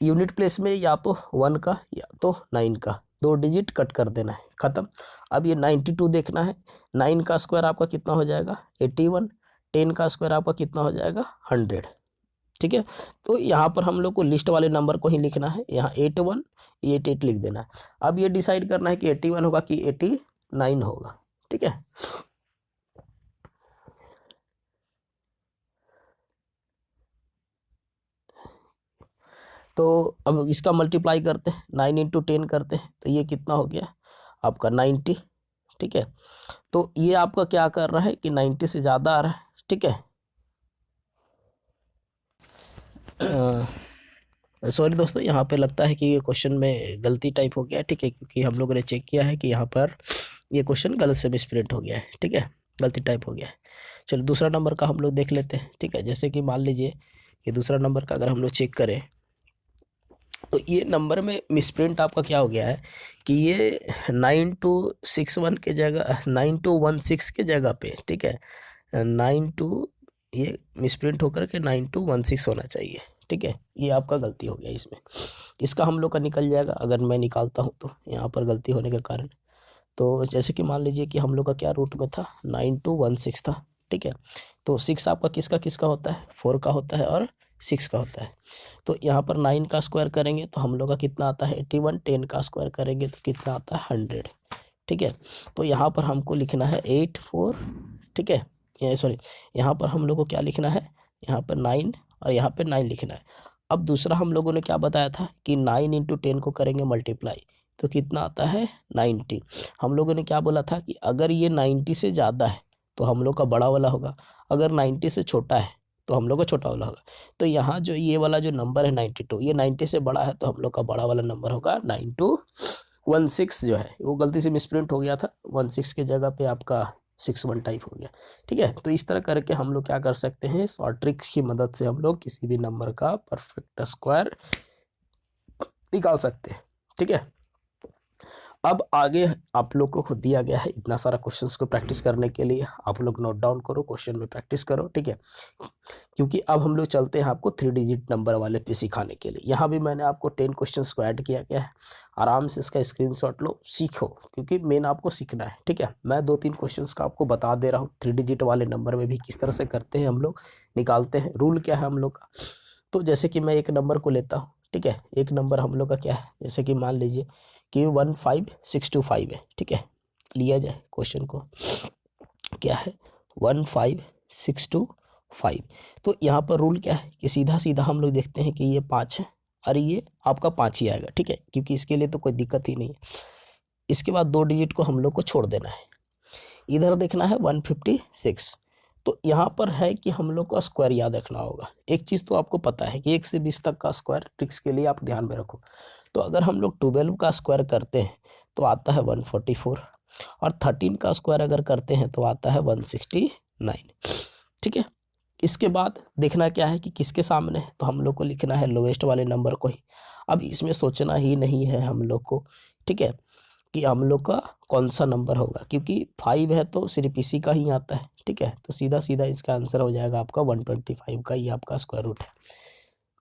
यूनिट प्लेस में या तो 1 का या तो 9 का 2 डिजिट कट कर देना है, ख़त्म। अब ये 92 देखना है, 9 का स्क्वायर आपका कितना हो जाएगा 81, 10 का स्क्वायर आपका कितना हो जाएगा 100, ठीक है। तो यहाँ पर हम लोग को लिस्ट वाले नंबर को ही लिखना है, यहाँ 81 88 लिख देना है। अब ये डिसाइड करना है कि 81 होगा कि 89 होगा, ठीक है। तो अब इसका मल्टीप्लाई करते हैं, 9 × 10 करते हैं, तो ये कितना हो गया आपका 90, ठीक है। तो ये आपका क्या कर रहा है कि 90 से ज़्यादा आ रहा है, ठीक है। सॉरी दोस्तों, यहाँ पे लगता है कि ये क्वेश्चन में गलती टाइप हो गया है, ठीक है, क्योंकि हम लोगों ने चेक किया है कि यहाँ पर ये क्वेश्चन गलत से मिसप्रिंट हो गया है, ठीक है, गलती टाइप हो गया है। चलो दूसरा नंबर का हम लोग देख लेते हैं, ठीक है। जैसे कि मान लीजिए कि दूसरा नंबर का अगर हम लोग चेक करें, तो ये नंबर में मिसप्रिंट आपका क्या हो गया है कि ये 9261 के जगह 9216 के जगह पे, ठीक है, 92 ये मिसप्रिंट होकर के 9216 होना चाहिए, ठीक है। ये आपका गलती हो गया इसमें, इसका हम लोग का निकल जाएगा अगर मैं निकालता हूँ तो, यहाँ पर गलती होने के कारण। तो जैसे कि मान लीजिए कि हम लोग का क्या रूट में था 9216 था, ठीक है। तो 6 आपका किसका किसका होता है, 4 का होता है और 6 का होता है। तो यहाँ पर 9 का स्क्वायर करेंगे तो हम लोग का कितना आता है 81, 10 का स्क्वायर करेंगे तो कितना आता है 100, ठीक है। तो यहाँ पर हमको लिखना है 84, ठीक है, ये सॉरी, यहाँ पर हम लोग को क्या लिखना है, यहाँ पर 9 और यहाँ पर 9 लिखना है। अब दूसरा हम लोगों ने क्या बताया था कि 9 × 10 को करेंगे मल्टीप्लाई, तो कितना आता है 90। हम लोगों ने क्या बोला था कि अगर ये 90 से ज़्यादा है तो हम लोग का बड़ा वाला होगा, अगर 90 से छोटा है तो हम लोग का छोटा वाला होगा। तो यहाँ जो ये वाला जो नंबर है 92, ये 90 से बड़ा है तो हम लोग का बड़ा वाला नंबर होगा 9216, जो है वो गलती से मिसप्रिंट हो गया था, 16 के जगह पे आपका 61 टाइप हो गया, ठीक है। तो इस तरह करके हम लोग क्या कर सकते हैं, शॉर्ट ट्रिक्स की मदद से हम लोग किसी भी नंबर का परफेक्ट स्क्वायर निकाल सकते हैं, ठीक है। अब आगे आप लोग को खुद दिया गया है इतना सारा क्वेश्चंस को प्रैक्टिस करने के लिए, आप लोग नोट डाउन करो, क्वेश्चन में प्रैक्टिस करो, ठीक है। क्योंकि अब हम लोग चलते हैं आपको 3 डिजिट नंबर वाले पे सिखाने के लिए। यहाँ भी मैंने आपको 10 क्वेश्चंस को ऐड किया गया है, आराम से इसका स्क्रीनशॉट लो, सीखो, क्योंकि मेन आपको सीखना है, ठीक है। मैं 2-3 क्वेश्चंस का आपको बता दे रहा हूँ, 3 डिजिट वाले नंबर में भी किस तरह से करते हैं हम लोग, निकालते हैं, रूल क्या है हम लोग का। तो जैसे कि मैं एक नंबर को लेता हूँ, ठीक है, एक नंबर हम लोग का क्या है, जैसे कि मान लीजिए कि 15625 है, ठीक है। लिया जाए क्वेश्चन को, क्या है 15625। तो यहाँ पर रूल क्या है कि सीधा सीधा हम लोग देखते हैं कि ये 5 है और ये आपका 5 ही आएगा, ठीक है, क्योंकि इसके लिए तो कोई दिक्कत ही नहीं है। इसके बाद 2 डिजिट को हम लोग को छोड़ देना है, इधर देखना है 156। तो यहाँ पर है कि हम लोग का स्क्वायर याद रखना होगा। एक चीज़ तो आपको पता है कि 1 से 20 तक का स्क्वायर, ट्रिक्स के लिए आप ध्यान में रखो। तो अगर हम लोग 12 का स्क्वायर करते हैं तो आता है 144, और 13 का स्क्वायर अगर करते हैं तो आता है 169, ठीक है। इसके बाद देखना क्या है कि किसके सामने है, तो हम लोग को लिखना है लोवेस्ट वाले नंबर को ही। अब इसमें सोचना ही नहीं है हम लोग को, ठीक है, कि हम लोग का कौन सा नंबर होगा, क्योंकि 5 है तो सिर्फ इसी का ही आता है, ठीक है। तो सीधा सीधा इसका आंसर हो जाएगा आपका 125 का, ये आपका स्क्वायर रूट है।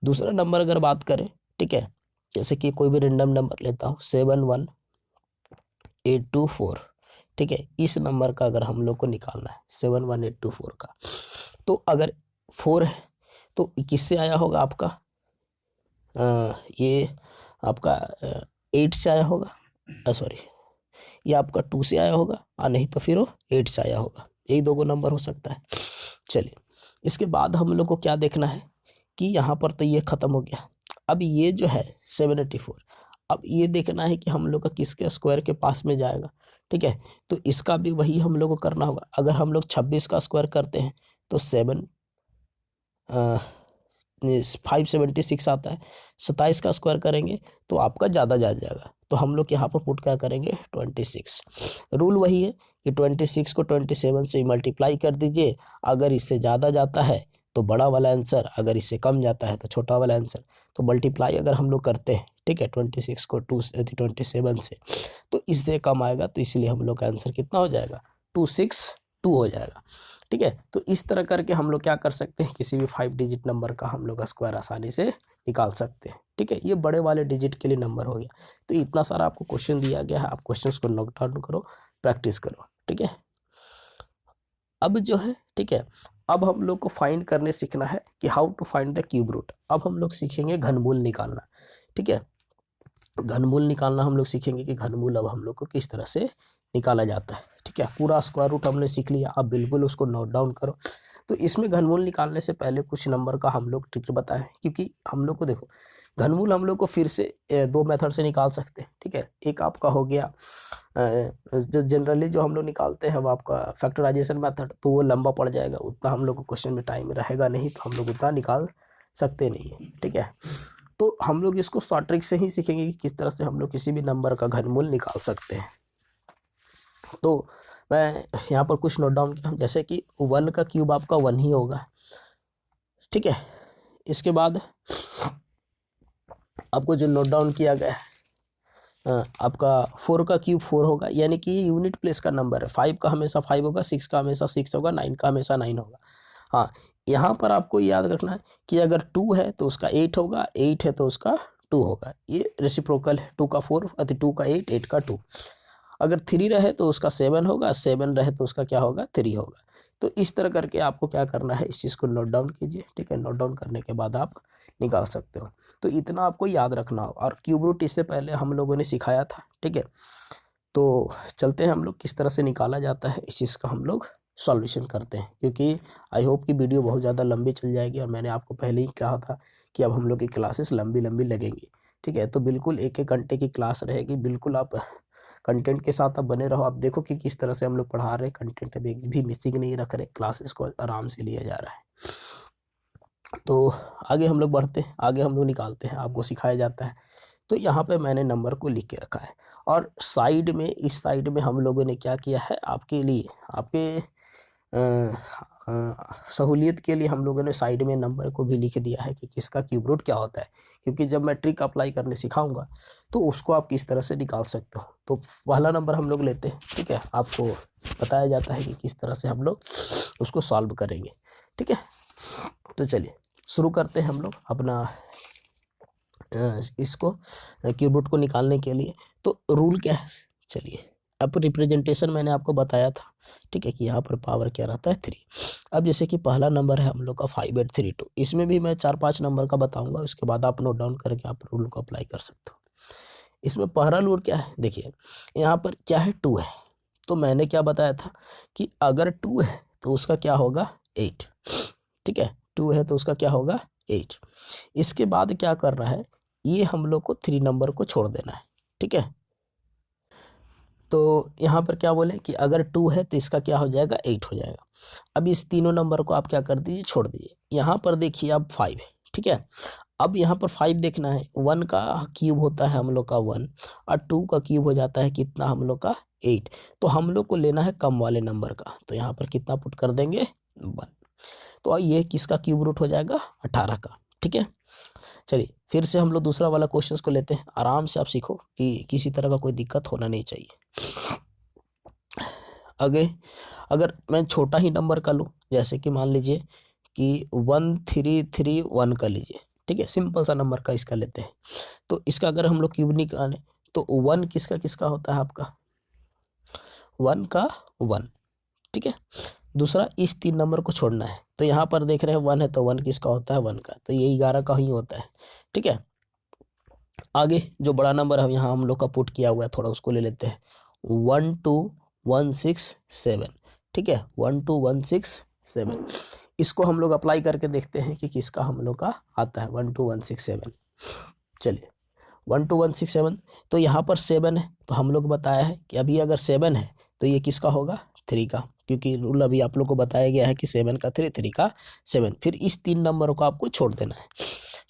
दूसरा नंबर अगर बात करें, ठीक है, जैसे कि कोई भी रेंडम नंबर लेता हूँ 71824, ठीक है। इस नंबर का अगर हम लोग को निकालना है 71824 का, तो अगर 4 है तो किससे आया होगा आपका, ये आपका 8 से आया होगा, सॉरी ये आपका 2 से आया होगा, और नहीं तो फिर वो 8 से आया होगा। यही दो नंबर हो सकता है। चलिए, इसके बाद हम लोग को क्या देखना है कि यहाँ पर तो ये ख़त्म हो गया। अब ये जो है 784, अब ये देखना है कि हम लोग का किसके स्क्वायर के पास में जाएगा। ठीक है, तो इसका भी वही हम लोग को करना होगा। अगर हम लोग 26 का स्क्वायर करते हैं तो 576 आता है। 27 का स्क्वायर करेंगे तो आपका ज़्यादा जा जाएगा, तो हम लोग यहाँ पर पुट क्या करेंगे 26। रूल वही है कि 26 को 27 से मल्टीप्लाई कर दीजिए। अगर इससे ज़्यादा जाता है तो बड़ा वाला आंसर, अगर इससे कम जाता है तो छोटा वाला आंसर। तो मल्टीप्लाई अगर हम लोग करते हैं, ठीक है, 26 को 27 से, तो इससे कम आएगा, तो इसलिए हम लोग का आंसर कितना हो जाएगा 262 हो जाएगा। ठीक है, तो इस तरह करके हम लोग क्या कर सकते हैं, किसी भी 5 डिजिट नंबर का हम लोग का स्क्वायर आसानी से निकाल सकते हैं। ठीक है, ये बड़े वाले डिजिट के लिए नंबर हो गया। तो इतना सारा आपको क्वेश्चन दिया गया है, आप क्वेश्चंस को नोट डाउन करो, प्रैक्टिस करो। ठीक है, अब जो है, ठीक है, अब हम लोग को फाइंड करने सीखना है कि how to find the cube root. अब हम लोग सीखेंगे घनमूल निकालना। ठीक है, घनमूल निकालना हम लोग सीखेंगे कि घनमूल अब हम लोग को किस तरह से निकाला जाता है। ठीक है, पूरा स्क्वायर रूट हमने सीख लिया, आप बिल्कुल उसको नोट डाउन करो। तो इसमें घनमूल निकालने से पहले कुछ नंबर का हम लोग ट्रिक बताएं, क्योंकि हम लोग को देखो घनमूल हम लोग को फिर से दो मेथड से निकाल सकते हैं। ठीक है, एक आपका हो गया जो जनरली जो हम लोग निकालते हैं वो आपका फैक्टराइजेशन मेथड, तो वो लंबा पड़ जाएगा, उतना हम लोग को क्वेश्चन में टाइम रहेगा नहीं, तो हम लोग उतना निकाल सकते नहीं है। ठीक है, तो हम लोग इसको शॉर्ट ट्रिक से ही सीखेंगे कि किस तरह से हम लोग किसी भी नंबर का घनमूल निकाल सकते हैं। तो मैं यहाँ पर कुछ नोट डाउन किया, जैसे कि 1 का क्यूब आपका 1 ही होगा। ठीक है, इसके बाद आपको जो नोट डाउन किया गया है आपका 4 का क्यूब 4 होगा, यानी कि ये यूनिट प्लेस का नंबर है। 5 का हमेशा 5 होगा, 6 का हमेशा 6 होगा, 9 का हमेशा 9 होगा। हाँ, यहाँ पर आपको याद रखना है कि अगर 2 है तो उसका 8 होगा, 8 है तो उसका 2 होगा। ये रेसिप्रोकल है, 2 का 4 अति 2 का 8, 8 का 2। अगर 3 रहे तो उसका 7 होगा, 7 रहे तो उसका क्या होगा 3 होगा। तो इस तरह करके आपको क्या करना है, इस चीज़ को नोट डाउन कीजिए। ठीक है, नोट डाउन करने के बाद आप निकाल सकते हो। तो इतना आपको याद रखना हो। और क्यूब रूट इससे पहले हम लोगों ने सिखाया था। ठीक है, तो चलते हैं हम लोग किस तरह से निकाला जाता है, इस चीज़ का हम लोग सॉल्यूशन करते हैं, क्योंकि आई होप कि वीडियो बहुत ज़्यादा लंबी चल जाएगी, और मैंने आपको पहले ही कहा था कि अब हम लोग की क्लासेस लंबी लंबी लगेंगी। ठीक है, तो बिल्कुल 1-1 घंटे की क्लास रहेगी, बिल्कुल आप कंटेंट के साथ आप बने रहो। आप देखो कि किस तरह से हम लोग पढ़ा रहे हैं, कंटेंट में एक भी मिसिंग नहीं रख रहे, क्लासेस को आराम से लिया जा रहा है। तो आगे हम लोग बढ़ते हैं, आगे हम लोग निकालते हैं, आपको सिखाया जाता है। तो यहाँ पे मैंने नंबर को लिख के रखा है, और साइड में, इस साइड में हम लोगों ने क्या किया है, आपके लिए, आपके सहूलियत के लिए हम लोगों ने साइड में नंबर को भी लिख दिया है कि किसका क्यूब रूट क्या होता है, क्योंकि जब मैं ट्रिक अप्लाई करने सिखाऊंगा तो उसको आप किस तरह से निकाल सकते हो। तो पहला नंबर हम लोग लेते हैं। ठीक है, आपको बताया जाता है कि किस तरह से हम लोग उसको सॉल्व करेंगे। ठीक है, तो चलिए शुरू करते हैं हम लोग अपना इसको क्यूब रूट को निकालने के लिए। तो रूल क्या है, चलिए अब रिप्रेजेंटेशन मैंने आपको बताया था। ठीक है, कि यहाँ पर पावर क्या रहता है 3। अब जैसे कि पहला नंबर है हम लोग का 5832, इसमें भी मैं 4-5 नंबर का बताऊंगा, उसके बाद आप नोट डाउन करके आप रूल को अप्लाई कर सकते हो। इसमें पहला रूल क्या है, देखिए यहाँ पर क्या है 2 है, तो मैंने क्या बताया था कि अगर 2 है तो उसका क्या होगा 8। ठीक है, 2 है तो उसका क्या होगा 8। इसके बाद क्या करना है, ये हम लोग को 3 नंबर को छोड़ देना है। ठीक है, तो यहाँ पर क्या बोले कि अगर 2 है तो इसका क्या हो जाएगा 8 हो जाएगा। अब इस तीनों नंबर को आप क्या कर दीजिए, छोड़ दीजिए। यहाँ पर देखिए अब 5 है। ठीक है, अब यहाँ पर 5 देखना है, 1 का क्यूब होता है हम लोग का 1, और 2 का क्यूब हो जाता है कितना हम लोग का 8। तो हम लोग को लेना है कम वाले नंबर का, तो यहाँ पर कितना पुट कर देंगे 1। तो ये किसका क्यूब रूट हो जाएगा 18 का। ठीक है, चलिए फिर से हम लोग दूसरा वाला क्वेश्चन को लेते हैं। आराम से आप सीखो कि किसी तरह का कोई दिक्कत होना नहीं चाहिए। आगे अगर मैं छोटा ही नंबर का लूँ, जैसे कि मान लीजिए कि 1331 का लीजिए। ठीक है, सिंपल सा नंबर का इसका लेते हैं। तो इसका अगर हम लोग क्यूब निकालें तो 1 किसका किसका होता है आपका, 1 का 1, ठीक है। दूसरा इस 3 नंबर को छोड़ना है, तो यहाँ पर देख रहे हैं 1 है तो 1 किसका होता है 1 का, तो ये 11 का ही होता है, ठीक है। आगे जो बड़ा नंबर है यहाँ हम लोग का पुट किया हुआ है, थोड़ा उसको ले लेते हैं, 12167, ठीक है, 12167। इसको हम लोग अप्लाई करके देखते हैं कि किसका हम लोग का आता है 12167। चलिए 12167, तो यहाँ पर 7 है, तो हम लोग बताया है कि अभी अगर 7 है तो ये किसका होगा 3 का, क्योंकि रूल अभी आप लोग को बताया गया है कि 7 का 3, 3 का 7। फिर इस 3 नंबरों को आपको छोड़ देना है।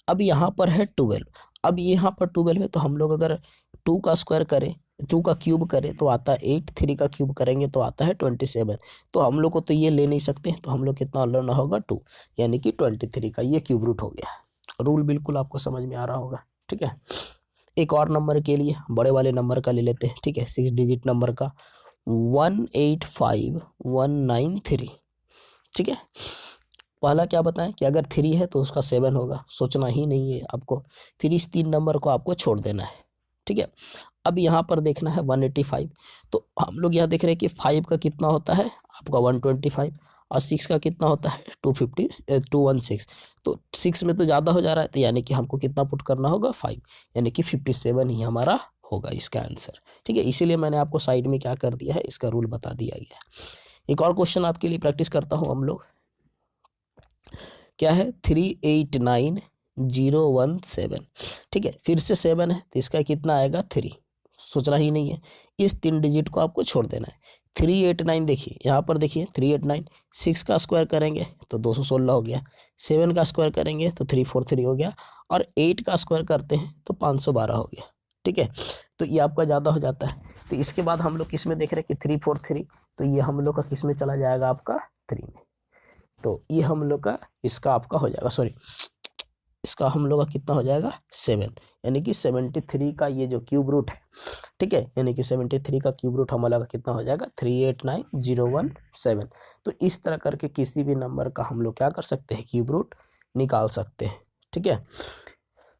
अब यहाँ पर है 12, अब यहाँ पर 12 है तो हम लोग अगर 2 का स्क्वायर करें, 2 का क्यूब करें तो आता है 8, 3 का क्यूब करेंगे तो आता है 27। तो हम लोग को तो ये ले नहीं सकते, तो हम लोग कितना लेना होगा 2, यानी कि 23 का ये क्यूब रूट हो गया। रूल बिल्कुल आपको समझ में आ रहा होगा, ठीक है। एक और नंबर के लिए बड़े वाले नंबर का ले लेते हैं, ठीक है, 6 डिजिट नंबर का 185193, ठीक है। पहला क्या बताएं कि अगर 3 है तो उसका 7 होगा, सोचना ही नहीं है आपको। फिर इस 3 नंबर को आपको छोड़ देना है, ठीक है। अब यहाँ पर देखना है 185, तो हम लोग यहाँ देख रहे हैं कि 5 का कितना होता है आपका 125, और 6 का कितना होता है 216, तो 6 में तो ज़्यादा हो जा रहा है, तो यानी कि हमको कितना पुट करना होगा 5, यानी कि 57 ही हमारा होगा इसका आंसर, ठीक है। इसीलिए मैंने आपको साइड में क्या कर दिया है, इसका रूल बता दिया गया। एक और क्वेश्चन आपके लिए प्रैक्टिस करता हूँ हम लोग, क्या है 389017, ठीक है। फिर से 7 है तो इसका कितना आएगा 3, सोचना ही नहीं है। इस 3 डिजिट को आपको छोड़ देना है। 389 देखिए यहाँ पर, देखिए 389, 6 का स्क्वायर करेंगे तो 216 हो गया, 7 का स्क्वायर करेंगे तो 343 हो गया, और 8 का स्क्वायर करते हैं तो 512 हो गया, ठीक है। तो ये आपका ज़्यादा हो जाता है। तो इसके बाद हम लोग किस में देख रहे हैं कि 343, तो ये हम लोग का किस में चला जाएगा आपका 3 में, तो ये हम लोग का इसका आपका हो जाएगा, सॉरी इसका हम लोग का कितना हो जाएगा 7, यानी कि 73 का ये जो क्यूब रूट है, ठीक है, यानी कि 73 का क्यूब रूट हमारा का कितना हो जाएगा 389017। तो इस तरह करके किसी भी नंबर का हम लोग क्या कर सकते हैं क्यूब रूट निकाल सकते हैं, ठीक है।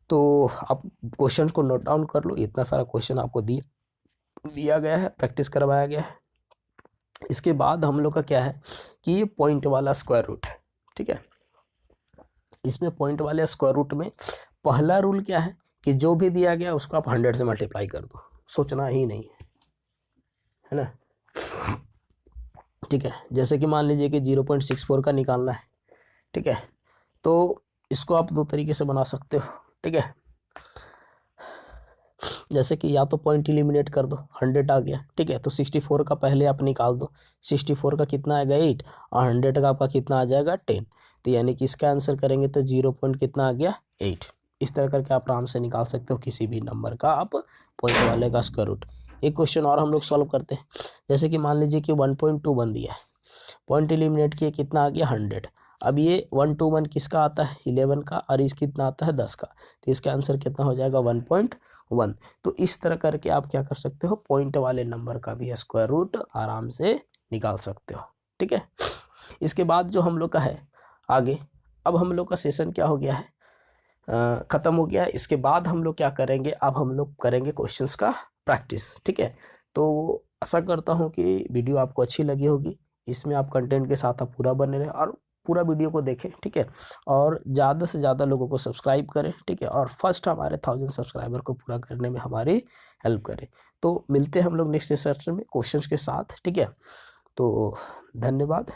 तो आप क्वेश्चन को नोट डाउन कर लो, इतना सारा क्वेश्चन आपको दिया गया है, प्रैक्टिस करवाया गया है। इसके बाद हम लोग का क्या है कि ये पॉइंट वाला स्क्वायर रूट है, ठीक है। इसमें पॉइंट वाले स्क्वायर रूट में पहला रूल क्या है कि जो भी दिया गया उसको आप 100 से मल्टीप्लाई कर दो, सोचना ही नहीं है ना, ठीक है। जैसे कि मान लीजिए कि 0.64 का निकालना है, ठीक है, तो इसको आप 2 तरीके से बना सकते हो, ठीक है। जैसे कि या तो पॉइंट एलिमिनेट कर दो, 100 आ गया, ठीक है, तो 64 का पहले आप निकाल दो, 64 का कितना आएगा 8, और 100 का आपका कितना आ जाएगा 10, तो यानी कि इसका आंसर करेंगे तो 0 पॉइंट कितना आ गया 8। इस तरह करके आप आराम से निकाल सकते हो किसी भी नंबर का आप पॉइंट वाले का स्क्वायर रूट। एक क्वेश्चन और हम लोग सॉल्व करते हैं, जैसे कि मान लीजिए कि 1.21 दिया है, पॉइंट एलिमिनेट किए कितना आ गया 100। अब ये 121 किसका आता है 11 का, और इस कितना आता है 10 का, तो इसका आंसर कितना हो जाएगा 1.1। तो इस तरह करके आप क्या कर सकते हो पॉइंट वाले नंबर का भी स्क्वायर रूट आराम से निकाल सकते हो, ठीक है। इसके बाद जो हम लोग का है आगे, अब हम लोग का सेशन क्या हो गया है ख़त्म हो गया है। इसके बाद हम लोग क्या करेंगे, अब हम लोग करेंगे क्वेश्चंस का प्रैक्टिस, ठीक है। तो आशा करता हूँ कि वीडियो आपको अच्छी लगी होगी, इसमें आप कंटेंट के साथ आप पूरा बने रहें और पूरा वीडियो को देखें, ठीक है, और ज़्यादा से ज़्यादा लोगों को सब्सक्राइब करें, ठीक है, और फर्स्ट हमारे 1000 सब्सक्राइबर को पूरा करने में हमारी हेल्प करें। तो मिलते हैं हम लोग नेक्स्ट सेशन में क्वेश्चंस के साथ, ठीक है। तो धन्यवाद।